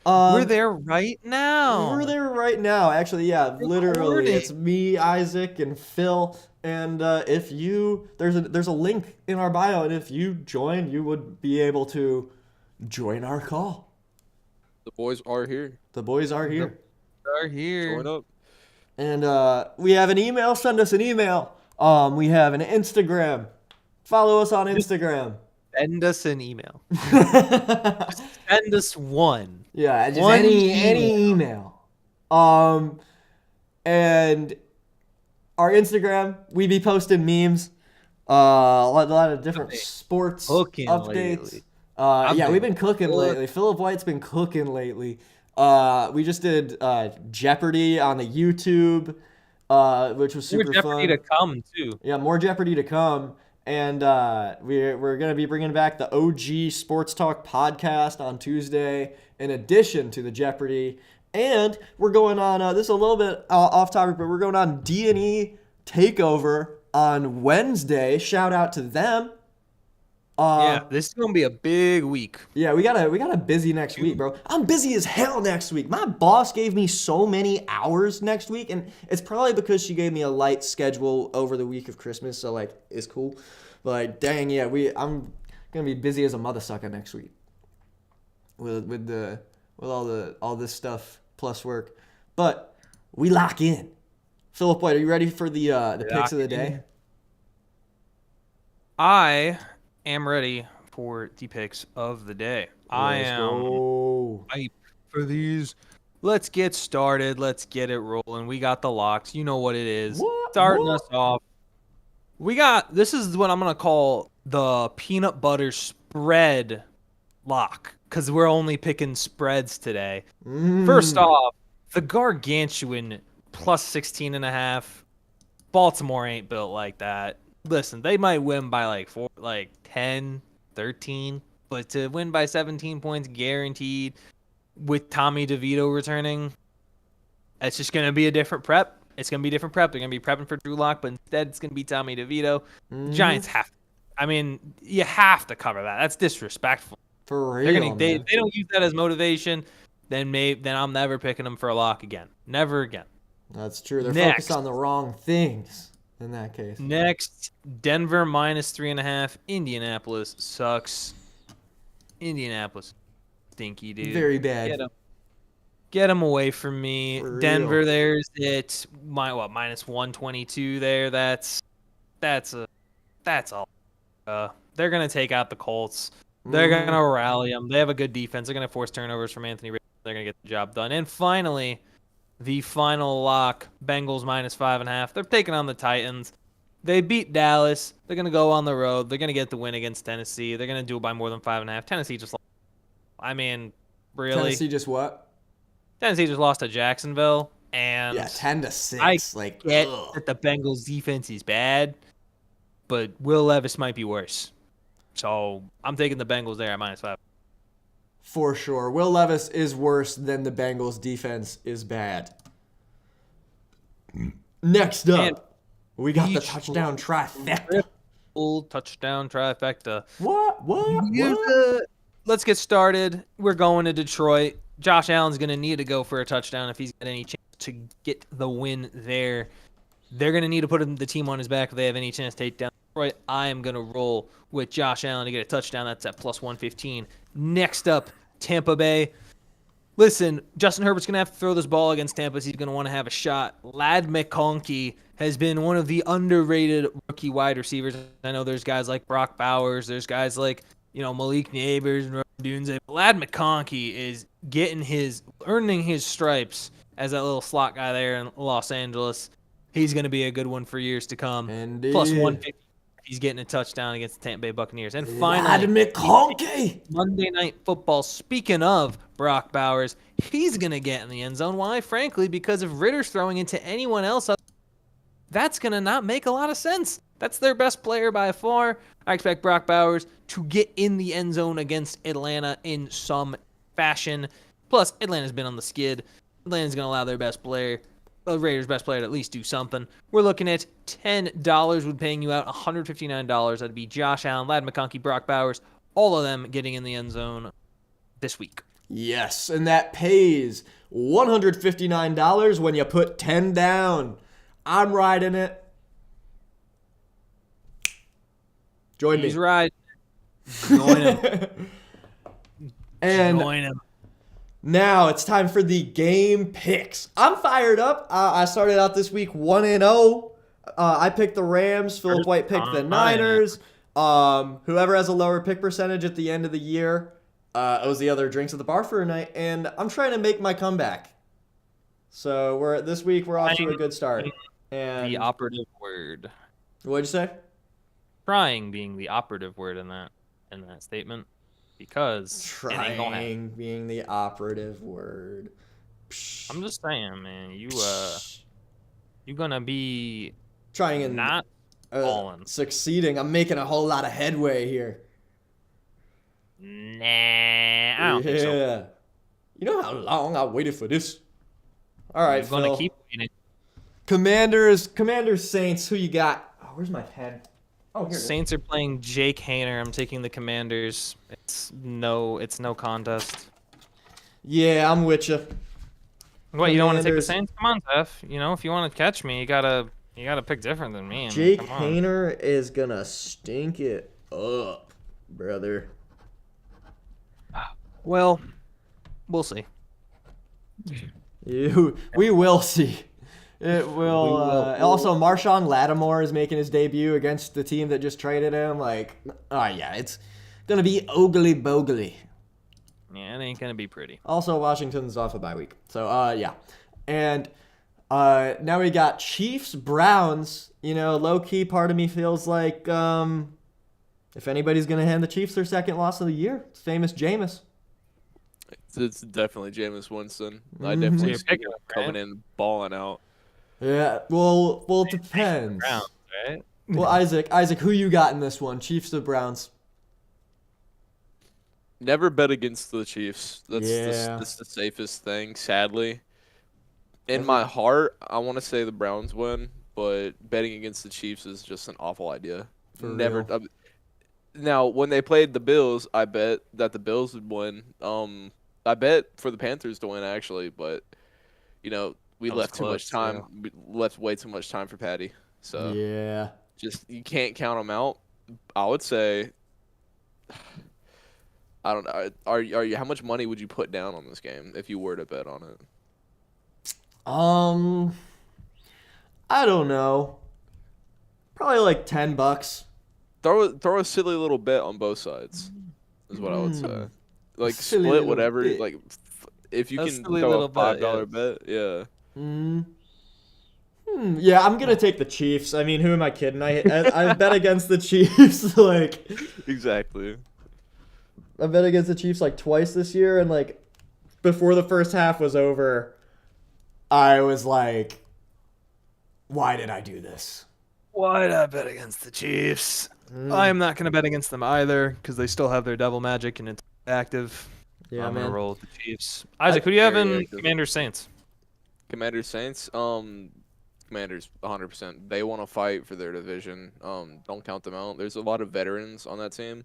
We're there right now. We're there right now. Actually, yeah, literally, Recording. it's me, Isaac, and Phil. And if you there's a link in our bio, and if you join, you would be able to join our call. The boys are here. The boys are here. We're here. Join up. And we have an email. Send us an email. We have an Instagram. Follow us on Instagram. Send us an email. Send us one. Yeah, just One any email. And our Instagram, we be posting memes. A lot of different sports Cooking updates. lately. Yeah, been we've been cooking lately. Philip White's been cooking lately. We just did Jeopardy on the YouTube, which was super More Jeopardy fun. to come too. Yeah, more Jeopardy to come. And we're going to be bringing back the OG Sports Talk podcast on Tuesday in addition to the Jeopardy. And we're going on, this is a little bit off topic, but we're going on D&E Takeover on Wednesday. Shout out to them. Yeah, this is gonna be a big week. Yeah, we got a busy next week, bro. I'm busy as hell next week. My boss gave me so many hours next week, and it's probably because she gave me a light schedule over the week of Christmas, so like it's cool. But like, dang, yeah, I'm gonna be busy as a mother sucker next week with all this stuff plus work. But we lock in. Philip White, are you ready for the picks of the day? I am ready for the picks of the day. I Let's am go. hyped for these. Let's get started. Let's get it rolling. We got the locks. You know what it is. What? Starting What? us off. This is what I'm going to call the peanut butter spread lock because we're only picking spreads today. First off, the gargantuan plus 16.5. Baltimore ain't built like that. Listen, they might win by like 10, 13, but to win by 17 points guaranteed with Tommy DeVito returning, it's just going to be a different prep. It's going to be a different prep. They're going to be prepping for Drew Lock, but instead it's going to be Tommy DeVito. Giants you have to cover that. That's disrespectful. For They're real, they man. don't use that as motivation, then I'm never picking them for a lock again. Never again. That's true. They're Next. focused on the wrong things in that case. Next, Denver minus 3.5. Indianapolis sucks. Indianapolis, stinky dude. Very bad. Get him away from me. For Denver, real. there's it. Minus 122 there. That's all. They're gonna take out the Colts. They're gonna rally them. They have a good defense. They're gonna force turnovers from Anthony Richardson. They're gonna get the job done. And finally, the final lock: Bengals minus 5.5. They're taking on the Titans. They beat Dallas. They're going to go on the road. They're going to get the win against Tennessee. They're going to do it by more than 5.5. Tennessee just lost. I mean, really? Tennessee just what? Tennessee just lost to Jacksonville. And Yeah, 10-6. I Like, get ugh. that the Bengals defense is bad, but Will Levis might be worse. So I'm taking the Bengals there at -5. For sure. Will Levis is worse than the Bengals defense is bad. Next up, And we got the each touchdown trifecta. Full touchdown trifecta. What? Let's get started. We're going to Detroit. Josh Allen's going to need to go for a touchdown if he's got any chance to get the win there. They're going to need to put the team on his back if they have any chance to take down Detroit. I am going to roll with Josh Allen to get a touchdown. That's at +115. Next up, Tampa Bay. Listen, Justin Herbert's going to have to throw this ball against Tampa. He's going to want to have a shot. Lad McConkey has been one of the underrated rookie wide receivers. I know there's guys like Brock Bowers. There's guys like, Malik Neighbors and Dunze. Lad McConkey is earning his stripes as that little slot guy there in Los Angeles. He's going to be a good one for years to come. Indeed. +150. He's getting a touchdown against the Tampa Bay Buccaneers. And finally, Lad McConkey. Monday Night Football. Speaking of Brock Bowers, he's going to get in the end zone. Why? Frankly, because if Ritter's throwing into anyone else, that's going to not make a lot of sense. That's their best player by far. I expect Brock Bowers to get in the end zone against Atlanta in some fashion. Plus, Atlanta's been on the skid. Atlanta's going to allow their best player, the Raiders' best player, to at least do something. We're looking at $10 would paying you out $159. That'd be Josh Allen, Lad McConkey, Brock Bowers, all of them getting in the end zone this week. Yes, and that pays $159 when you put 10 down. I'm riding it. Join me. He's right. Join him. And Join him. now it's time for the game picks. I'm fired up. I started out this week 1-0. I picked the Rams. Philip White picked the Niners. Whoever has a lower pick percentage at the end of the year owes the other drinks at the bar for a night. And I'm trying to make my comeback. So this week we're off to a good start. And The operative word. what'd you say? Trying being the operative word in that statement, because it ain't gonna happen. Trying being the operative word. I'm just saying, man. You gonna be Trying and not falling. succeeding. I'm making a whole lot of headway here. Nah, I don't think so. You know how long I waited for this? All right, You're gonna Phil. keep waiting. Commanders, Saints. Who you got? Oh, where's my pen? Oh, here it is. Saints are playing Jake Haener. I'm taking the Commanders. It's no contest. Yeah, I'm with you. What, you don't want to take the Commanders. Saints? Come on, Steph. If you want to catch me, you gotta pick different than me. Jake Come on. Haener is gonna stink it up, brother. Well, we'll see. We will see. It will. Also, Marshawn Lattimore is making his debut against the team that just traded him. It's gonna be ogly bogly. Yeah, it ain't gonna be pretty. Also, Washington's off a bye week, so yeah. And now we got Chiefs Browns. Low key, part of me feels like if anybody's gonna hand the Chiefs their second loss of the year, it's famous Jameis. It's definitely Jameis Winston. I Mhm. definitely You're see picking him him, coming in, balling out. Yeah. Well, it depends. Browns, right? Well, Isaac, who you got in this one? Chiefs or Browns? Never bet against the Chiefs. Yeah. That's the safest thing, sadly. In my heart, I want to say the Browns win, but betting against the Chiefs is just an awful idea. For Never. real. Now, when they played the Bills, I bet that the Bills would win. I bet for the Panthers to win, actually, but we That was left too close, much time. We left way too much time for Patty. So Yeah. just you can't count them out. I would say, I don't know. Are you? How much money would you put down on this game if you were to bet on it? I don't know. Probably like $10. Throw a silly little bet on both sides. Is what I would say. Like Silly split little whatever. bit. Like if you A can silly throw little a bet, $5 bet, yeah. Yeah, I'm gonna take the Chiefs. I mean, who am I kidding? I bet against the Chiefs like Exactly. I bet against the Chiefs like twice this year, and like before the first half was over, I was like, why did I do this? Why'd I bet against the Chiefs? Mm. I am not going to bet against them either because they still have their devil magic and it's active. Yeah, I'm going man. to roll with the Chiefs. Isaac, who do you have Very in active. Commanders Saints? Commanders Saints. Commanders 100%. They want to fight for their division. Don't count them out. There's a lot of veterans on that team.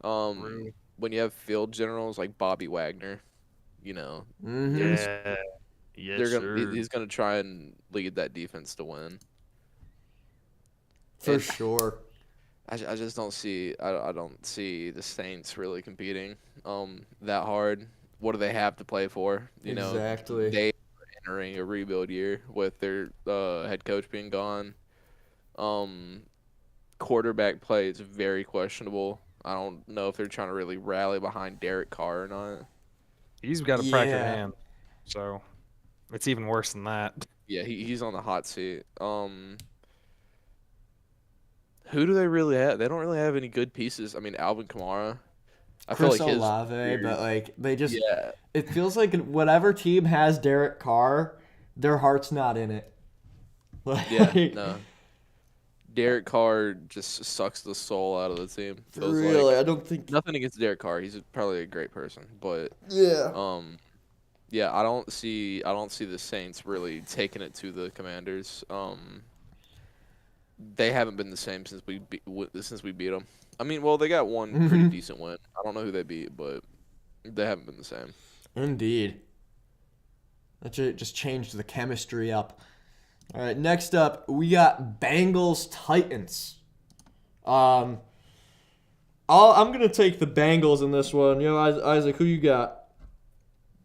True. When you have field generals like Bobby Wagner, you know, Mm-hmm. Yeah. Yes, he's gonna try and lead that defense to win. For And sure. I just don't see I don't see the Saints really competing that hard. What do they have to play for? You know, Exactly. they are entering a rebuild year with their head coach being gone. Quarterback play is very questionable. I don't know if they're trying to really rally behind Derek Carr or not. He's got a fractured Yeah. hand, so it's even worse than that. Yeah, he's on the hot seat. Who do they really have? They don't really have any good pieces. I mean, Alvin Kamara. I feel Chris like his Olave, weird- but like they just yeah, it feels like whatever team has Derek Carr, their heart's not in it. Like, yeah, no. Derek Carr just sucks the soul out of the team. Feels really, like I don't think. nothing against Derek Carr. He's probably a great person, but Yeah. yeah, I don't see the Saints really taking it to the Commanders. They haven't been the same since we beat them. I mean, well, they got one pretty decent win. I don't know who they beat, but they haven't been the same. Indeed. That just changed the chemistry up. All right, next up we got Bengals Titans. I'm gonna take the Bengals in this one. You know, Isaac, who you got?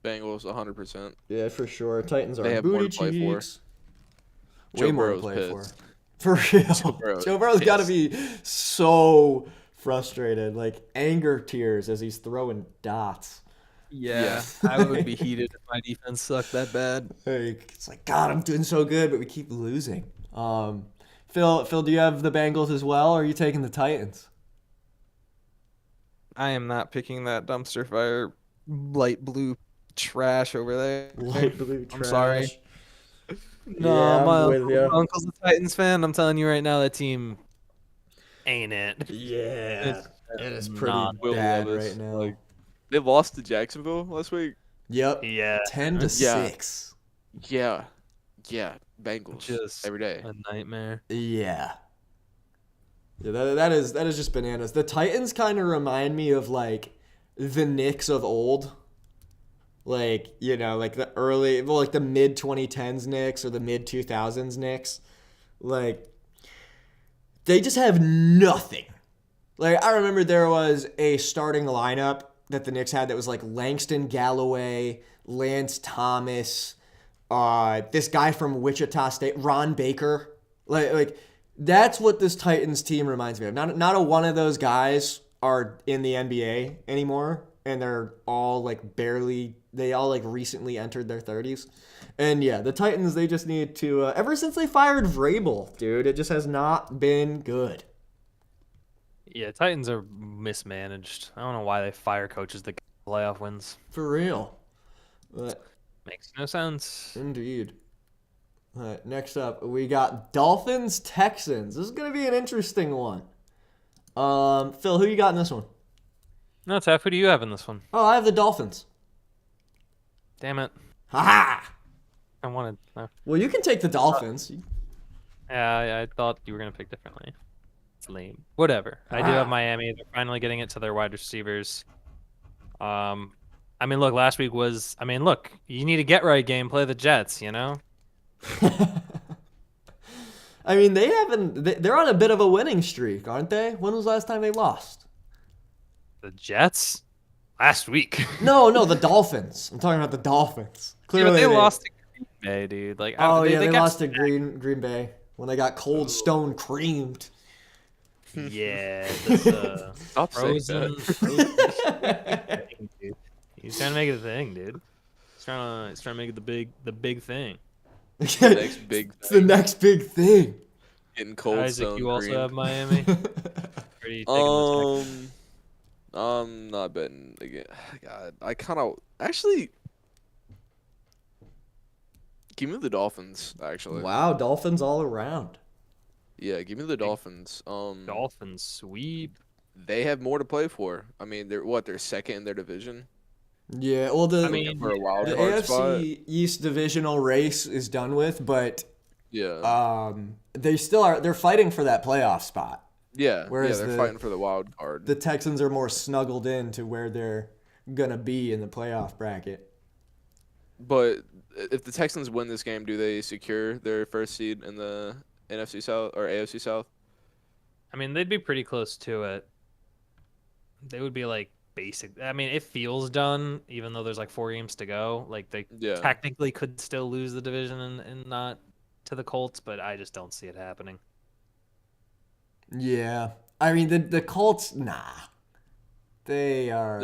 Bengals 100%. Yeah, for sure. Titans are They have more booty to play for. cheeks. Joe Way more to Burrow's play pissed. for. For real. Burrow's Joe Burrow's got to pissed. be so frustrated, like anger tears as he's throwing dots. Yeah, I would be heated if my defense sucked that bad. Like, it's like, God, I'm doing so good, but we keep losing. Phil, do you have the Bengals as well, or are you taking the Titans? I am not picking that dumpster fire light blue trash over there. Light blue I'm sorry. No, Yeah, I'm my with ya. uncle's a Titans fan. I'm telling you right now, that team ain't it. Yeah, it is pretty not Will bad Levis, right now. like, they lost to Jacksonville last week. Yep, Yeah, 10-6. Yeah, Bengals just every day. a nightmare. Yeah. Yeah, that is just bananas. The Titans kind of remind me of like the Knicks of old. Like, you know, like the mid 2010s Knicks or the mid 2000s Knicks. Like, they just have nothing. Like, I remember there was a starting lineup that the Knicks had that was like Langston Galloway, Lance Thomas, this guy from Wichita State, Ron Baker. Like that's what this Titans team reminds me of. Not a one of those guys are in the NBA anymore, and they're all they all recently entered their 30s. And yeah, the Titans, they just need to ever since they fired Vrabel, dude, it just has not been good. Yeah, Titans are mismanaged. I don't know why they fire coaches that get playoff wins. For real. But Makes no sense. indeed. All right, next up, we got Dolphins Texans. This is going to be an interesting one. Phil, who you got in this one? No, Tef, who do you have in this one? Oh, I have the Dolphins. Damn it. Ha-ha! I wanted. Well, you can take the Dolphins. Yeah, I thought you were going to pick differently. It's lame. Whatever. I do have Miami. They're finally getting it to their wide receivers. I mean, look, last week was. I mean, look, you need a get right game. Play the Jets, you know? I mean, they're on a bit of a winning streak, aren't they? When was the last time they lost? The Jets? Last week. No, the Dolphins. I'm talking about the Dolphins. Yeah, Clearly, but they lost to Green Bay, dude. Like, They got lost to Green Bay when they got Cold Stone creamed. Yeah, this Stop saying frozen. that. Thing, dude. He's trying to make it a thing, dude. He's trying to make it the big thing. The next big It's the thing. next big thing. Getting cold Isaac, stone you also creamed. have Miami. Or are you taking the Texans? I'm not betting again. God, I kind of actually give me the Dolphins. Actually, Wow, Dolphins all around. yeah, give me the Dolphins. Dolphins sweep. They have more to play for. I mean, they're second in their division, Yeah, well I looking mean, for a wild the card spot. AFC East divisional race is done with, but Yeah, they still are. They're fighting for that playoff spot. yeah. Whereas They're fighting for the wild card. the Texans are more snuggled in to where they're gonna be in the playoff bracket. But if the Texans win this game, do they secure their first seed in the NFC South or AFC South? I mean, they'd be pretty close to it. They would be like basic. I mean, it feels done, even though there's like 4 games to go. Like they Yeah. technically could still lose the division and not to the Colts, but I just don't see it happening. Yeah, I mean the Colts, nah, they are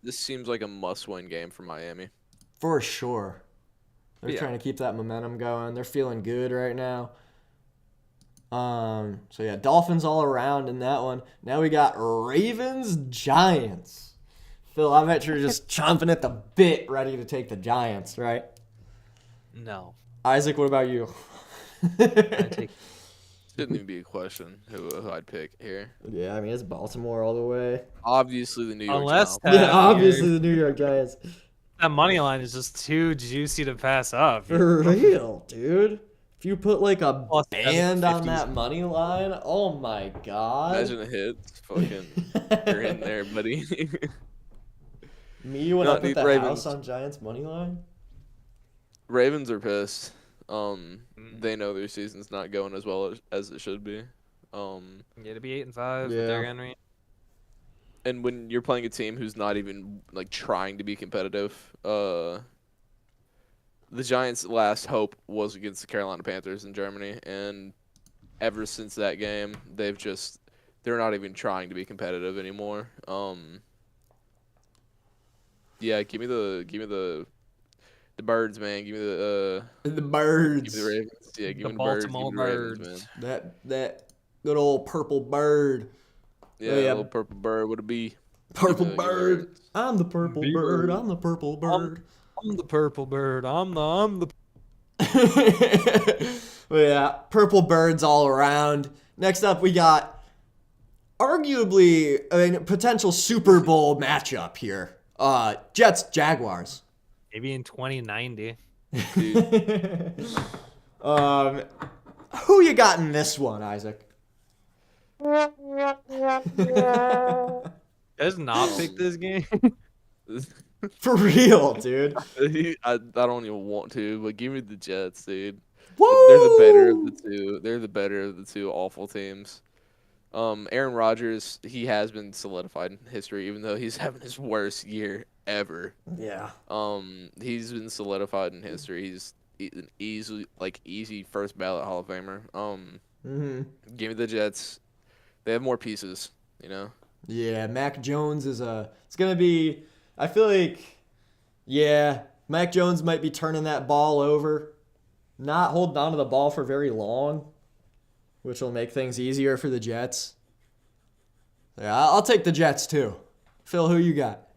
This seems like a must-win game for Miami. for sure. They're Yeah. trying to keep that momentum going. They're feeling good right now. So yeah, Dolphins all around in that one. Now we got Ravens Giants. Phil, I bet you're just chomping at the bit, ready to take the Giants, right? No. Isaac, what about you? I take Shouldn't even be a question who I'd pick here. Yeah, I mean it's Baltimore all the way. Obviously, the New York Unless Giants. Yeah, obviously the New York Giants. that money line is just too juicy to pass up. For real, dude. If you put like a Plus band on 750s. that money line, oh my god. Imagine a hit. Fucking, you're in there, buddy. Me when I Not put need the Ravens. house on Giants money line? Ravens are pissed. They know their season's not going as well as it should be. Yeah, to be 8-5 with Yeah. Derrick Henry. And when you're playing a team who's not even like trying to be competitive, the Giants' last hope was against the Carolina Panthers in Germany, and ever since that game, they're not even trying to be competitive anymore. Yeah, give me the birds, man. Give me The give me birds. the Ravens. Yeah, give The me the birds. Baltimore Give me the Ravens, Birds. man. That good old purple bird. Yeah, Oh, yeah. little purple bird would it be? Purple Give me the bird. Ravens. I'm the purple bird. I'm the purple bird. I'm the purple bird. I'm the Well, yeah, purple birds all around. Next up, we got arguably a potential Super Bowl matchup here. Jets Jaguars. maybe in 2090. Who you got in this one, Isaac? Does not pick this game. For real, dude. I don't even want to, but give me the Jets, dude. Woo! They're the better of the two. They're the better of the two awful teams. Aaron Rodgers, he has been solidified in history, even though he's having his worst year ever. Yeah. He's been solidified in history. He's an easy first ballot Hall of Famer. Give me the Jets. They have more pieces, you know. Yeah, Mac Jones is it's gonna be. I feel like, yeah, Mac Jones might be turning that ball over, not holding on to the ball for very long, which will make things easier for the Jets. Yeah, I'll take the Jets too. Phil, who you got?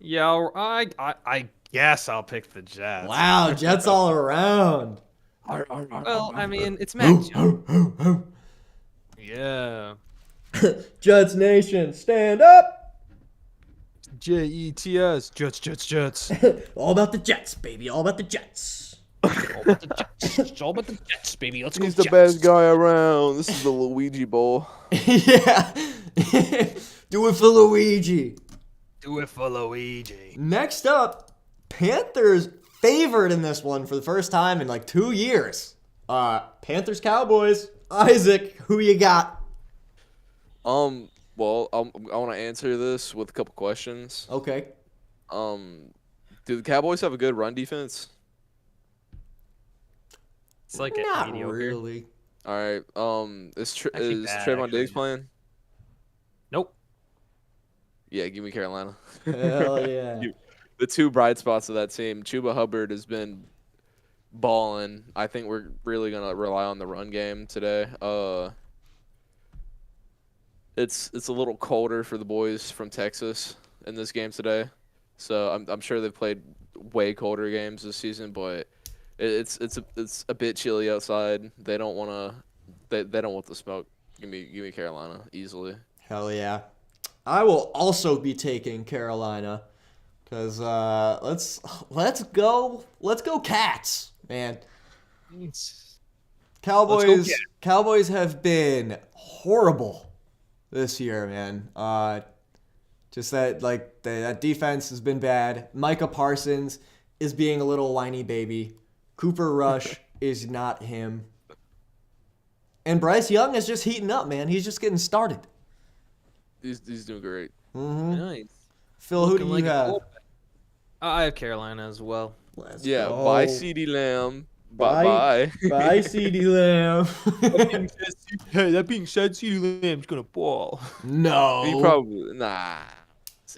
Yeah, I guess I'll pick the Jets. Wow, Jets all around. Well, I mean, it's Mac Jones. Yeah. Jets Nation, stand up! Jets. Jets. All about the Jets, baby. All about the Jets. It's all about the Jets, baby. Let's go He's the Jets. best guy around. This is the Luigi Bowl. Yeah. Do it for Luigi. Do it for Luigi. Next up, Panthers favored in this one for the first time in like 2 years. Panthers Cowboys. Isaac, who you got? Well, I want to answer this with a couple questions. Okay. Do the Cowboys have a good run defense? It's like a Not mediocre. really. All right. Is Actually bad, Trayvon actually. Diggs playing? Nope. Yeah, give me Carolina. Hell yeah. The two bright spots of that team, Chuba Hubbard has been balling. I think we're really gonna rely on the run game today. It's a little colder for the boys from Texas in this game today, so I'm sure they've played way colder games this season, but it's a bit chilly outside. They don't want the smoke. Give me Carolina easily. Hell yeah. I will also be taking Carolina because let's go Cats, man. Cowboys have been horrible this year, man. Just that defense has been bad. Micah Parsons is being a little whiny baby. Cooper Rush is not him. And Bryce Young is just heating up, man. He's just getting started. He's doing great. Mm-hmm. Nice. Phil, who do you have? I have Carolina as well. Let's Yeah, go. bye CeeDee Lamb. Bye. Bye, CeeDee Lamb. That being said, CeeDee Lamb's gonna ball. No. He probably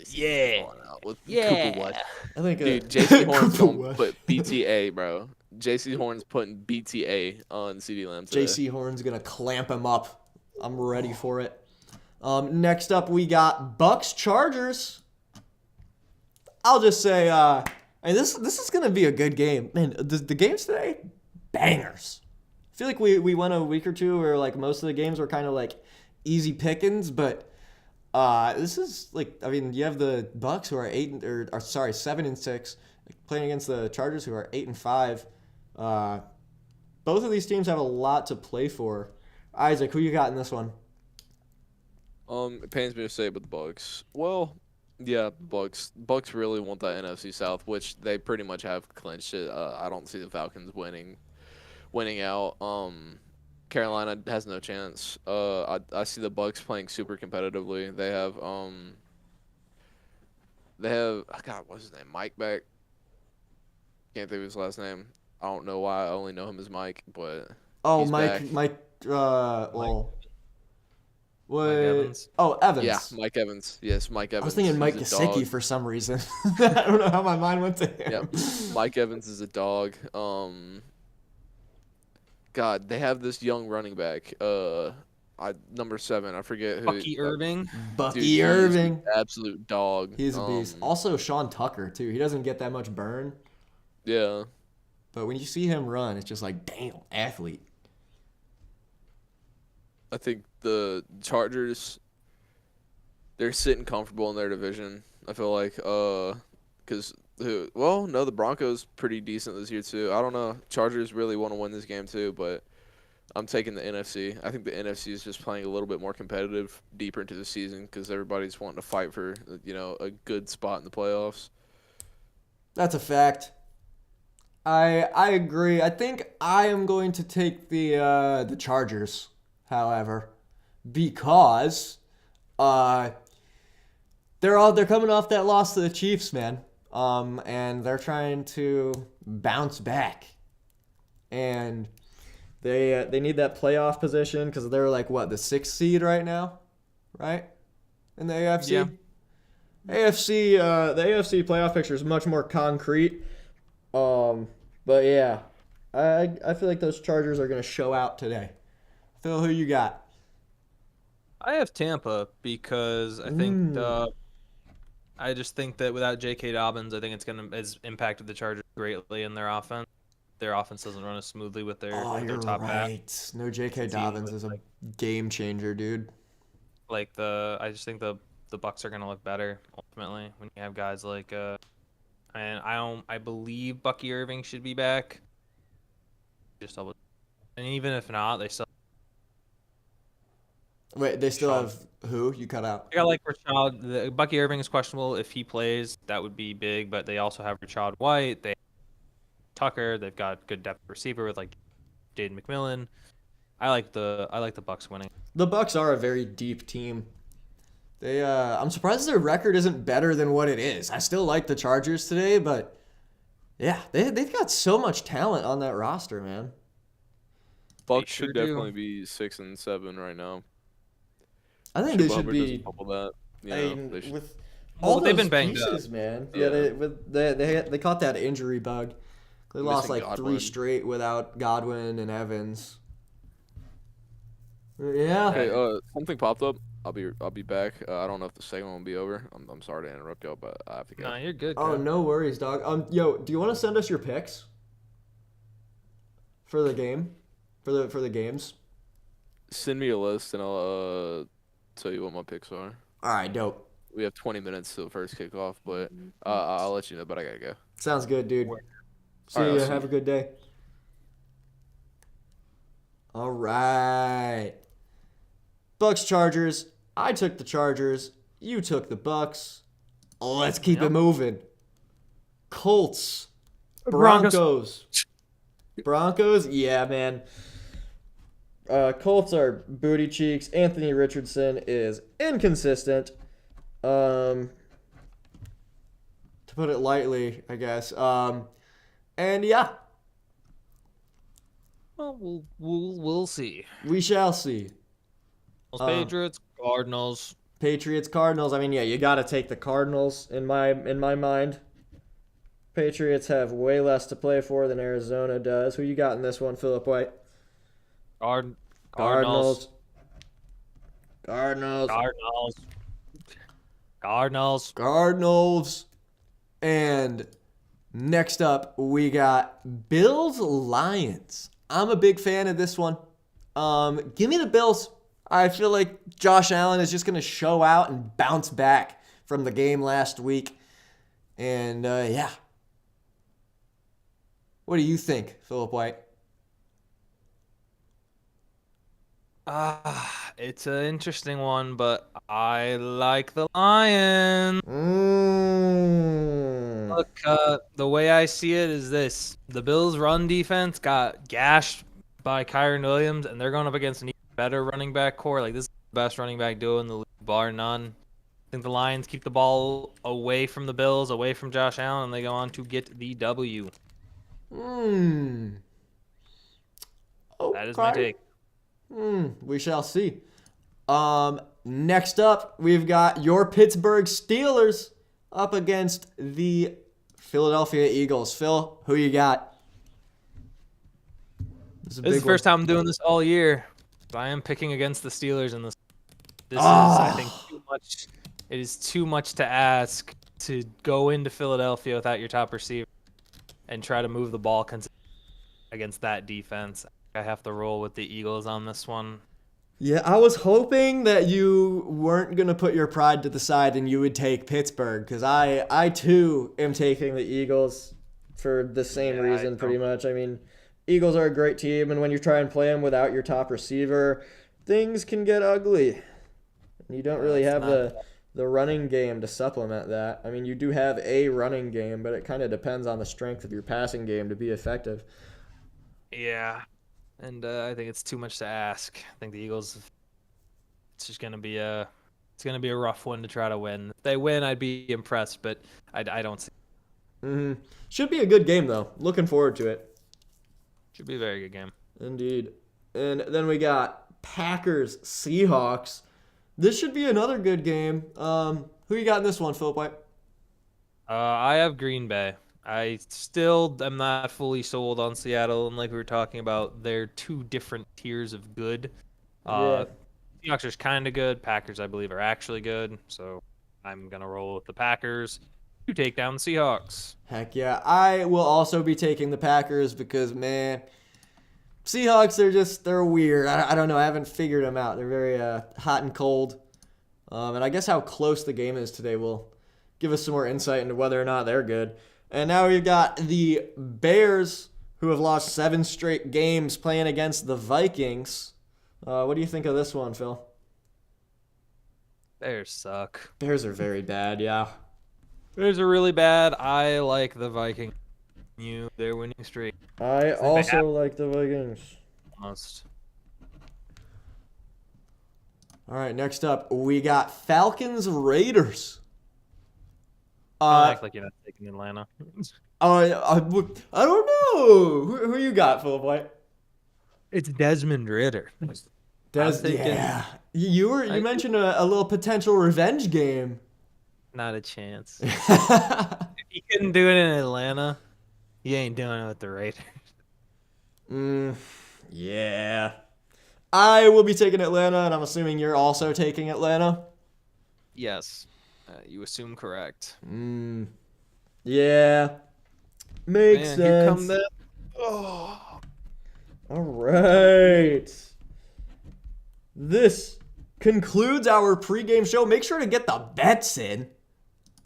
Yeah. With Yeah. Cooper Rush. I think Dude, JC Horn's Cooper gonna Rush. put BTA, bro. JC Horn's putting BTA on CeeDee Lamb today. JC Horn's gonna clamp him up. I'm ready for it. Next up, we got Bucks Chargers. I'll just say, this is gonna be a good game, man. The games today, bangers. I feel like we went a week or two where like most of the games were kind of like easy pickings, but this is like, I mean, you have the Bucks who are 7-6, playing against the Chargers who are 8-5. Both of these teams have a lot to play for. Isaac, who you got in this one? It pains me to say, but the Bucks. Well, yeah, Bucks. Bucks really want that NFC South, which they pretty much have clinched it. I don't see the Falcons winning out. Carolina has no chance. I see the Bucks playing super competitively. They have God, what's his name? Mike back. Can't think of his last name. I don't know why. I only know him as Mike, but Oh, he's back. Mike. What? Evans. Oh, Evans. Yeah, Mike Evans. Yes, Mike Evans. I was thinking Mike He's a dog. Gesicki for some reason. I don't know how my mind went to him. Yep. Mike Evans is a dog. God, they have this young running back. Number 7. I forget who. Bucky Irving. Bucky Dude, he's Irving. an absolute dog. He's a beast. Also, Sean Tucker, too. He doesn't get that much burn. Yeah. But when you see him run, it's just like, damn, athlete. I think the Chargers, they're sitting comfortable in their division. I feel like, because the Broncos pretty decent this year too. I don't know. Chargers really want to win this game too, but I'm taking the NFC. I think the NFC is just playing a little bit more competitive deeper into the season because everybody's wanting to fight for a good spot in the playoffs. That's a fact. I agree. I think I am going to take the Chargers, however, because they're coming off that loss to the Chiefs, man. And they're trying to bounce back. And they need that playoff position because they're like the 6th seed right now, right? In the AFC. Yeah. The AFC playoff picture is much more concrete. But yeah, I feel like those Chargers are going to show out today. Phil, who you got? I have Tampa because I think I just think that without J.K. Dobbins, I think it's impacted the Chargers greatly in their offense. Their offense doesn't run as smoothly with their top right. back. No, J.K. Dobbins is a game changer, dude. I just think the Bucks are gonna look better ultimately when you have guys like and I believe Bucky Irving should be back. And even if not, they still. Wait, they still have who? You cut out. I got like Rashad. Bucky Irving is questionable. If he plays, that would be big. But they also have Rashad White. They have Tucker. They've got good depth receiver with like Jaden McMillan. I like the Bucks winning. The Bucks are a very deep team. I'm surprised their record isn't better than what it is. I still like the Chargers today, but yeah, they've got so much talent on that roster, man. Bucks sure should do. definitely be 6-7 right now. I think they should Bummer be. doesn't bubble that. They should. With Well, all they've those been banged pieces, up. man. Yeah. Yeah, they caught that injury bug. They lost Missing like 3 Godwin. straight without Godwin and Evans. Yeah. Okay, something popped up. I'll be back. I don't know if the segment will be over. I'm sorry to interrupt y'all, but I have to go. No, you're good. Oh, Kev. no worries, dog. Yo, do you want to send us your picks for the game, for the games? Send me a list and I'll tell you what my picks are. All right, dope. We have 20 minutes till the first kickoff, but I'll let you know. But I gotta go. Sounds good, dude. See All right, ya. I'll see Have you. a good day. All right. Bucks Chargers. I took the Chargers. You took the Bucks. Let's keep it moving. Colts. Broncos. Broncos? Yeah, man. Colts are booty cheeks. Anthony Richardson is inconsistent. To put it lightly, I guess. And yeah, Well, we'll see. we shall see. Patriots, Cardinals. Patriots, Cardinals. I mean, yeah, you got to take the Cardinals in my mind. Patriots have way less to play for than Arizona does. Who you got in this one, Philip White? Cardinals. Cardinals. Cardinals. And next up, we got Bills Lions. I'm a big fan of this one. Give me the Bills. I feel like Josh Allen is just going to show out and bounce back from the game last week. And yeah. What do you think, Philip White? It's an interesting one, but I like the Lions. Look, the way I see it is this. The Bills' run defense got gashed by Kyron Williams, and they're going up against an even better running back core. Like, this is the best running back duo in the league, bar none. I think the Lions keep the ball away from the Bills, away from Josh Allen, and they go on to get the W. Okay. That is my take. We shall see. Next up, we've got your Pittsburgh Steelers up against the Philadelphia Eagles. Phil, who you got? This is the first time I'm doing this all year. But I am picking against the Steelers in this. This is, I think, too much. It is too much to ask to go into Philadelphia without your top receiver and try to move the ball against that defense. I have to roll with the Eagles on this one. Yeah, I was hoping that you weren't going to put your pride to the side and you would take Pittsburgh, because I too am taking the Eagles for the same reason pretty much. I mean, Eagles are a great team, and when you try and play them without your top receiver, things can get ugly. You don't really have the running game to supplement that. I mean, you do have a running game, but it kind of depends on the strength of your passing game to be effective. Yeah. And I think it's too much to ask. I think the Eagles, it's just gonna be a rough one to try to win. If they win, I'd be impressed, but I don't see. Should be a good game though. Looking forward to it. Should be a very good game. Indeed. And then we got Packers Seahawks. This should be another good game. Who you got in this one, Philip White? I have Green Bay. I still am not fully sold on Seattle, and like we were talking about, they're two different tiers of good. Seahawks are kind of good. Packers, I believe, are actually good. So I'm going to roll with the Packers to take down the Seahawks. Heck yeah. I will also be taking the Packers because, man, Seahawks, they're weird. I don't know. I haven't figured them out. They're very hot and cold. And I guess how close the game is today will give us some more insight into whether or not they're good. And now we've got the Bears, who have lost 7 straight games playing against the Vikings. What do you think of this one, Phil? Bears suck. Bears are very bad, yeah. Bears are really bad. I like the Vikings. They're winning streak. I also like the Vikings. Almost. All right, next up, we got Falcons Raiders. Don't act like you're not taking Atlanta. I don't know. Who you got, Philip White? It's Desmond Ridder. Yeah. You mentioned a little potential revenge game. Not a chance. If he couldn't do it in Atlanta, You ain't doing it with the Raiders. Yeah. I will be taking Atlanta, and I'm assuming you're also taking Atlanta. Yes. You assume correct. Yeah. Makes Man, sense. here come the. Oh. All right. This concludes our pregame show. Make sure to get the bets in.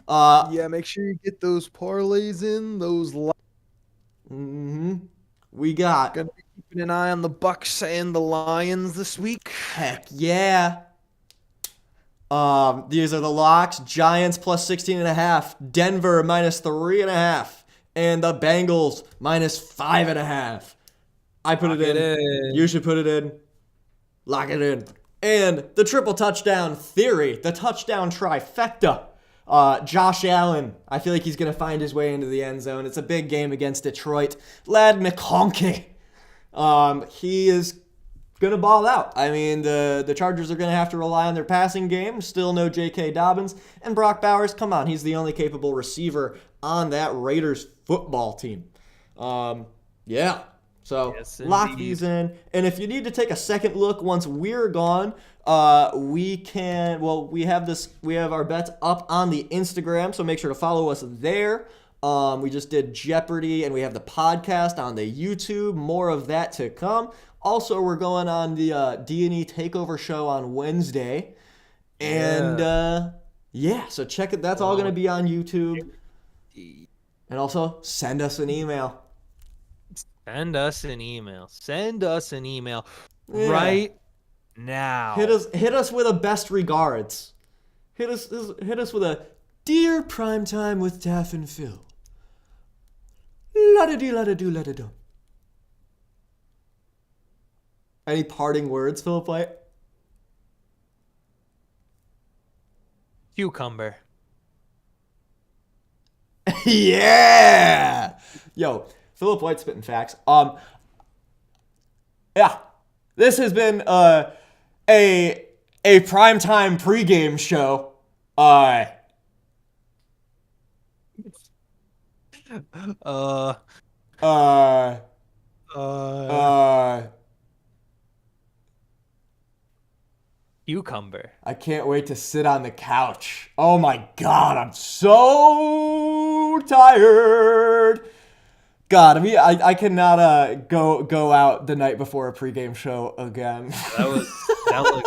Yeah, make sure you get those parlays in. Those. We got. Gonna be keeping an eye on the Bucks and the Lions this week. Heck yeah. These are the locks. Giants plus 16.5. Denver minus 3.5. And the Bengals minus 5.5. I put Lock it it in. in. You should put it in. Lock it in. And the triple touchdown theory. The touchdown trifecta. Josh Allen. I feel like he's going to find his way into the end zone. It's a big game against Detroit. Lad McConkey. He is gonna ball out. I mean, the Chargers are gonna have to rely on their passing game. Still no J.K. Dobbins and Brock Bowers. Come on, he's the only capable receiver on that Raiders football team. Yeah. So Yes, lock indeed. these in. And if you need to take a second look once we're gone, we can. Well, we have this. We have our bets up on the Instagram, so make sure to follow us there. We just did Jeopardy, and we have the podcast on the YouTube. More of that to come. Also, we're going on the D&E Takeover show on Wednesday. And, yeah, so check it. That's all going to be on YouTube. And also, send us an email. Send us an email. Send us an email Yeah. right now. Hit us with a best regards. Hit us with a Dear Primetime with Taff and Phil. La-da-dee, la-da-doo, la-da-dum. Any parting words, Philip White? Cucumber. Yeah! Yo, Philip White spitting facts. Yeah. This has been a primetime pregame show. Cucumber. I can't wait to sit on the couch. Oh my god, I'm so tired. God, I mean, I cannot go out the night before a pregame show again. That was